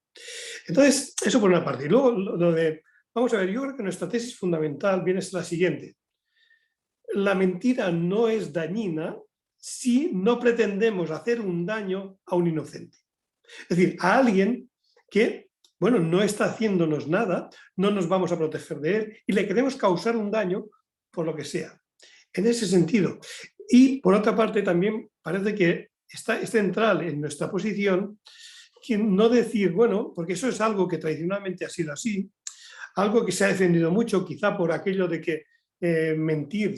Entonces, eso por una parte. Y luego lo de, vamos a ver, yo creo que nuestra tesis fundamental viene a ser la siguiente. La mentira no es dañina si no pretendemos hacer un daño a un inocente. Es decir, a alguien que, bueno, no está haciéndonos nada, no nos vamos a proteger de él y le queremos causar un daño por lo que sea. En ese sentido. Y por otra parte también parece que es central en nuestra posición que no decir, bueno, porque eso es algo que tradicionalmente ha sido así, algo que se ha defendido mucho, quizá por aquello de que mentir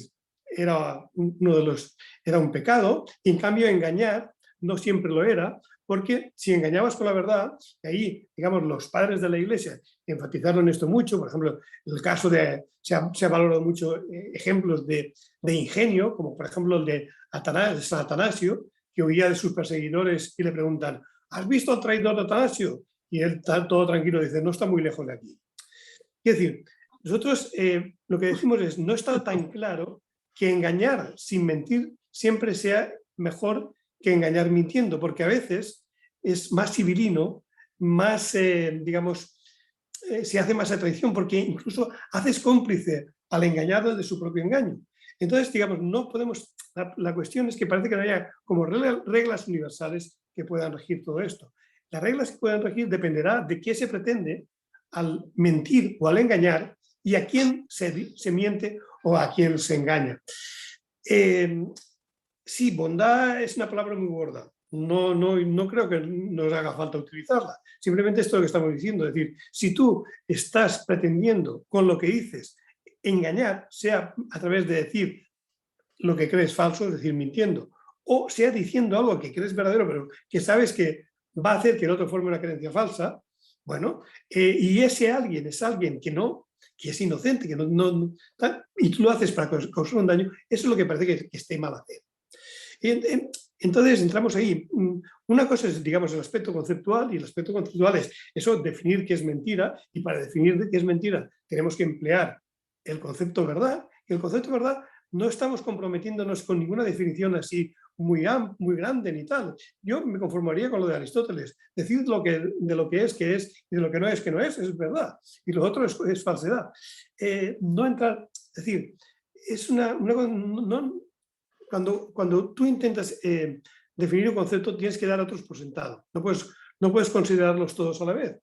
era un pecado, y en cambio engañar no siempre lo era, porque si engañabas con la verdad, y ahí, digamos, los padres de la Iglesia enfatizaron esto mucho, por ejemplo, el caso de, se ha valorado mucho ejemplos de ingenio, como por ejemplo el de San Atanasio, que huía de sus perseguidores y le preguntan, ¿has visto al traidor de Atanasio? Y él está todo tranquilo, dice, no está muy lejos de aquí. Es decir, nosotros lo que decimos es, no está tan claro que engañar sin mentir siempre sea mejor que engañar mintiendo, porque a veces es más civilino, más, digamos, se hace más a traición, porque incluso haces cómplice al engañado de su propio engaño. Entonces, digamos, no podemos, la cuestión es que parece que no haya como reglas universales que puedan regir todo esto. Las reglas que puedan regir dependerá de qué se pretende al mentir o al engañar y a quién se miente o a quién se engaña. Sí, bondad es una palabra muy gorda. No creo que nos haga falta utilizarla. Simplemente esto es lo que estamos diciendo. Es decir, si tú estás pretendiendo con lo que dices engañar, sea a través de decir lo que crees falso, es decir, mintiendo, o sea diciendo algo que crees verdadero, pero que sabes que va a hacer que el otro forme una creencia falsa, bueno, y ese alguien es alguien que es inocente, que y tú lo haces para causar un daño, eso es lo que parece que esté mal hacer. Entonces entramos ahí. Una cosa es, digamos, el aspecto conceptual, y el aspecto conceptual es eso, definir qué es mentira, y para definir qué es mentira tenemos que emplear el concepto verdad, y el concepto verdad no estamos comprometiéndonos con ninguna definición así muy grande ni tal. Yo me conformaría con lo de Aristóteles, decir de lo que es, y de lo que no es es verdad, y lo otro es falsedad. No entrar, es decir, es cuando tú intentas definir un concepto tienes que dar otros por sentado. No puedes considerarlos todos a la vez.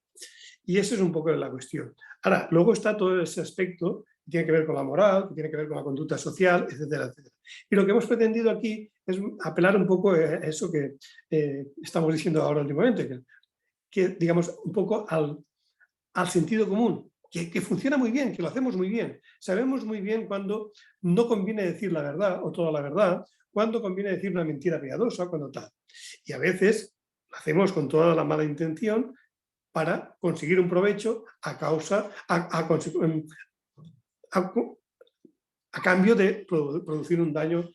Y esa es un poco la cuestión. Ahora, luego está todo ese aspecto que tiene que ver con la moral, que tiene que ver con la conducta social, etcétera, etcétera. Y lo que hemos pretendido aquí es apelar un poco a eso que estamos diciendo ahora últimamente, que digamos, un poco al sentido común, que funciona muy bien, que lo hacemos muy bien. Sabemos muy bien cuando no conviene decir la verdad o toda la verdad, cuando conviene decir una mentira piadosa, cuando tal. Y a veces lo hacemos con toda la mala intención para conseguir un provecho a cambio de producir un daño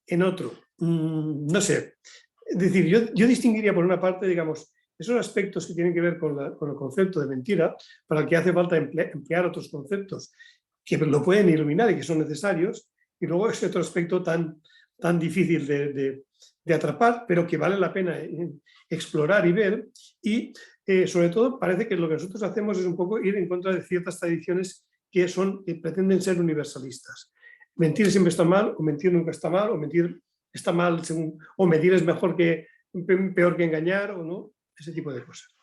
en otro. No sé. Es decir, yo distinguiría por una parte, digamos, esos aspectos que tienen que ver con el concepto de mentira, para el que hace falta emplear otros conceptos que lo pueden iluminar y que son necesarios, y luego ese otro aspecto tan difícil de atrapar, pero que vale la pena explorar y ver, y sobre todo parece que lo que nosotros hacemos es un poco ir en contra de ciertas tradiciones que pretenden ser universalistas. Mentir siempre está mal, o mentir nunca está mal, o mentir está mal, o mentir es peor que engañar, o no, ese tipo de cosas.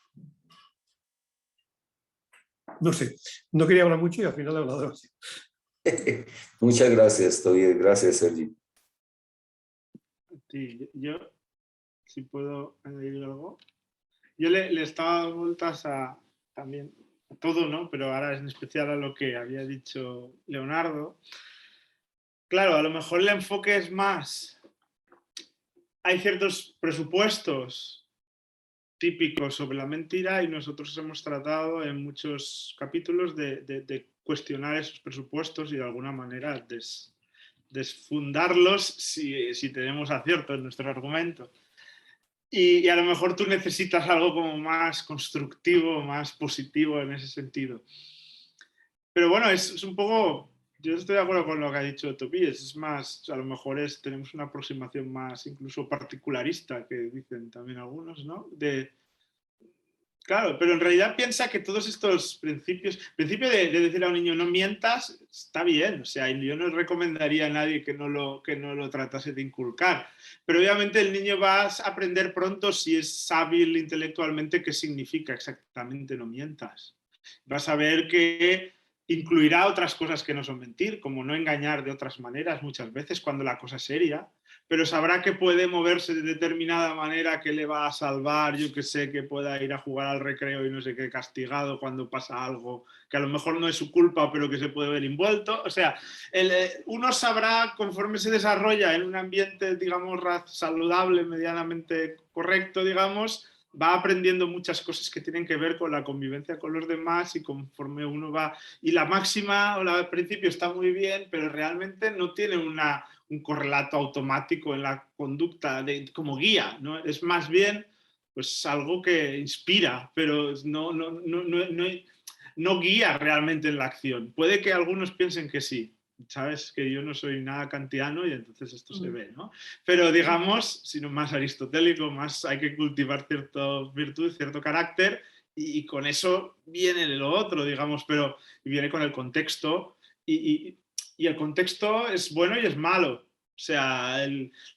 No sé, no quería hablar mucho y al final he hablado demasiado. Muchas gracias, Tobias. Gracias, Sergi. Sí, yo, si puedo añadir algo. Yo le estaba dando vueltas a también a todo, ¿no? Pero ahora en especial a lo que había dicho Leonardo. Claro, a lo mejor el enfoque es más. Hay ciertos presupuestos típicos sobre la mentira y nosotros hemos tratado en muchos capítulos de cuestionar esos presupuestos y de alguna manera desfundarlos si tenemos acierto en nuestro argumento. Y a lo mejor tú necesitas algo como más constructivo, más positivo en ese sentido. Pero bueno, es un poco... Yo estoy de acuerdo con lo que ha dicho Tobías. Es más, a lo mejor tenemos una aproximación más incluso particularista, que dicen también algunos, ¿no? Claro, pero en realidad piensa que todos estos principio de decir a un niño no mientas, está bien. O sea, yo no recomendaría a nadie que no lo tratase de inculcar. Pero obviamente el niño va a aprender pronto, si es hábil intelectualmente, qué significa exactamente no mientas. Vas a ver que incluirá otras cosas que no son mentir, como no engañar de otras maneras muchas veces cuando la cosa es seria, pero sabrá que puede moverse de determinada manera que le va a salvar, yo que sé, que pueda ir a jugar al recreo y no sé qué, castigado cuando pasa algo que a lo mejor no es su culpa, pero que se puede ver envuelto. O sea, uno sabrá, conforme se desarrolla en un ambiente, digamos, saludable, medianamente correcto, digamos, va aprendiendo muchas cosas que tienen que ver con la convivencia con los demás, y conforme uno va... Y la máxima o la al principio está muy bien, pero realmente no tiene un correlato automático en la conducta como guía, ¿no? Es más bien pues algo que inspira, pero no guía realmente en la acción. Puede que algunos piensen que sí, sabes, que yo no soy nada kantiano y entonces esto se ve, ¿no? Pero digamos, sino más aristotélico, más hay que cultivar cierta virtud, cierto carácter, y con eso viene lo otro, digamos, pero viene con el contexto, y el contexto es bueno y es malo. O sea,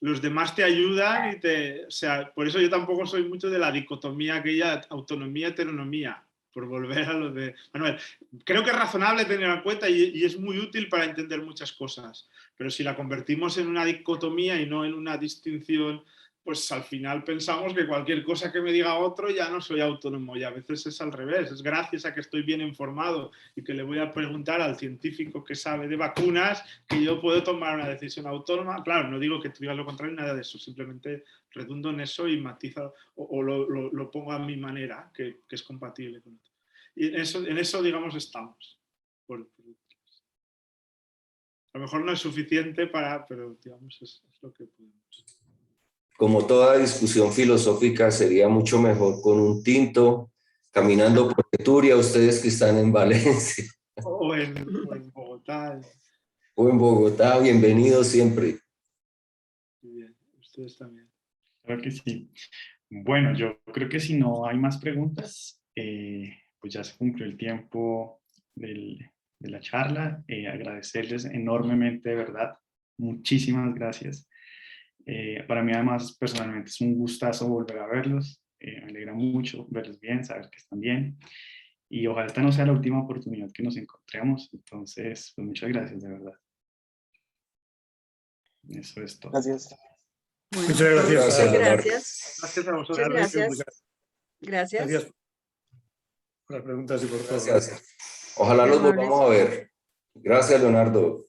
los demás te ayudan o sea, por eso yo tampoco soy mucho de la dicotomía aquella autonomía-heteronomía, por volver a lo de Manuel. Creo que es razonable tener en cuenta y es muy útil para entender muchas cosas, pero si la convertimos en una dicotomía y no en una distinción, pues al final pensamos que cualquier cosa que me diga otro ya no soy autónomo, y a veces es al revés. Es gracias a que estoy bien informado y que le voy a preguntar al científico que sabe de vacunas que yo puedo tomar una decisión autónoma. Claro, no digo que tú digas lo contrario, nada de eso, simplemente redundo en eso y matizo o lo pongo a mi manera, que es compatible con otro. Y en eso digamos, estamos. A lo mejor no es suficiente pero digamos, es lo que podemos. Como toda discusión filosófica, sería mucho mejor con un tinto, caminando por Turia, ustedes que están en Valencia. O en Bogotá. O en Bogotá, bienvenidos siempre. Muy bien, ustedes también. Claro que sí. Bueno, yo creo que si no hay más preguntas, pues ya se cumplió el tiempo de la charla. Agradecerles enormemente, de verdad. Muchísimas gracias. Para mí además personalmente es un gustazo volver a verlos, me alegra mucho verlos bien, saber que están bien y ojalá esta no sea la última oportunidad que nos encontremos, entonces pues muchas gracias de verdad. Eso es todo. Gracias. Bueno, Muchas gracias. muchas Leonardo. gracias. Gracias a Muchas vosotros. gracias. Gracias. Gracias por las preguntas y por todo. Gracias. Ojalá Muy nos amables. volvamos a ver. Gracias, Leonardo.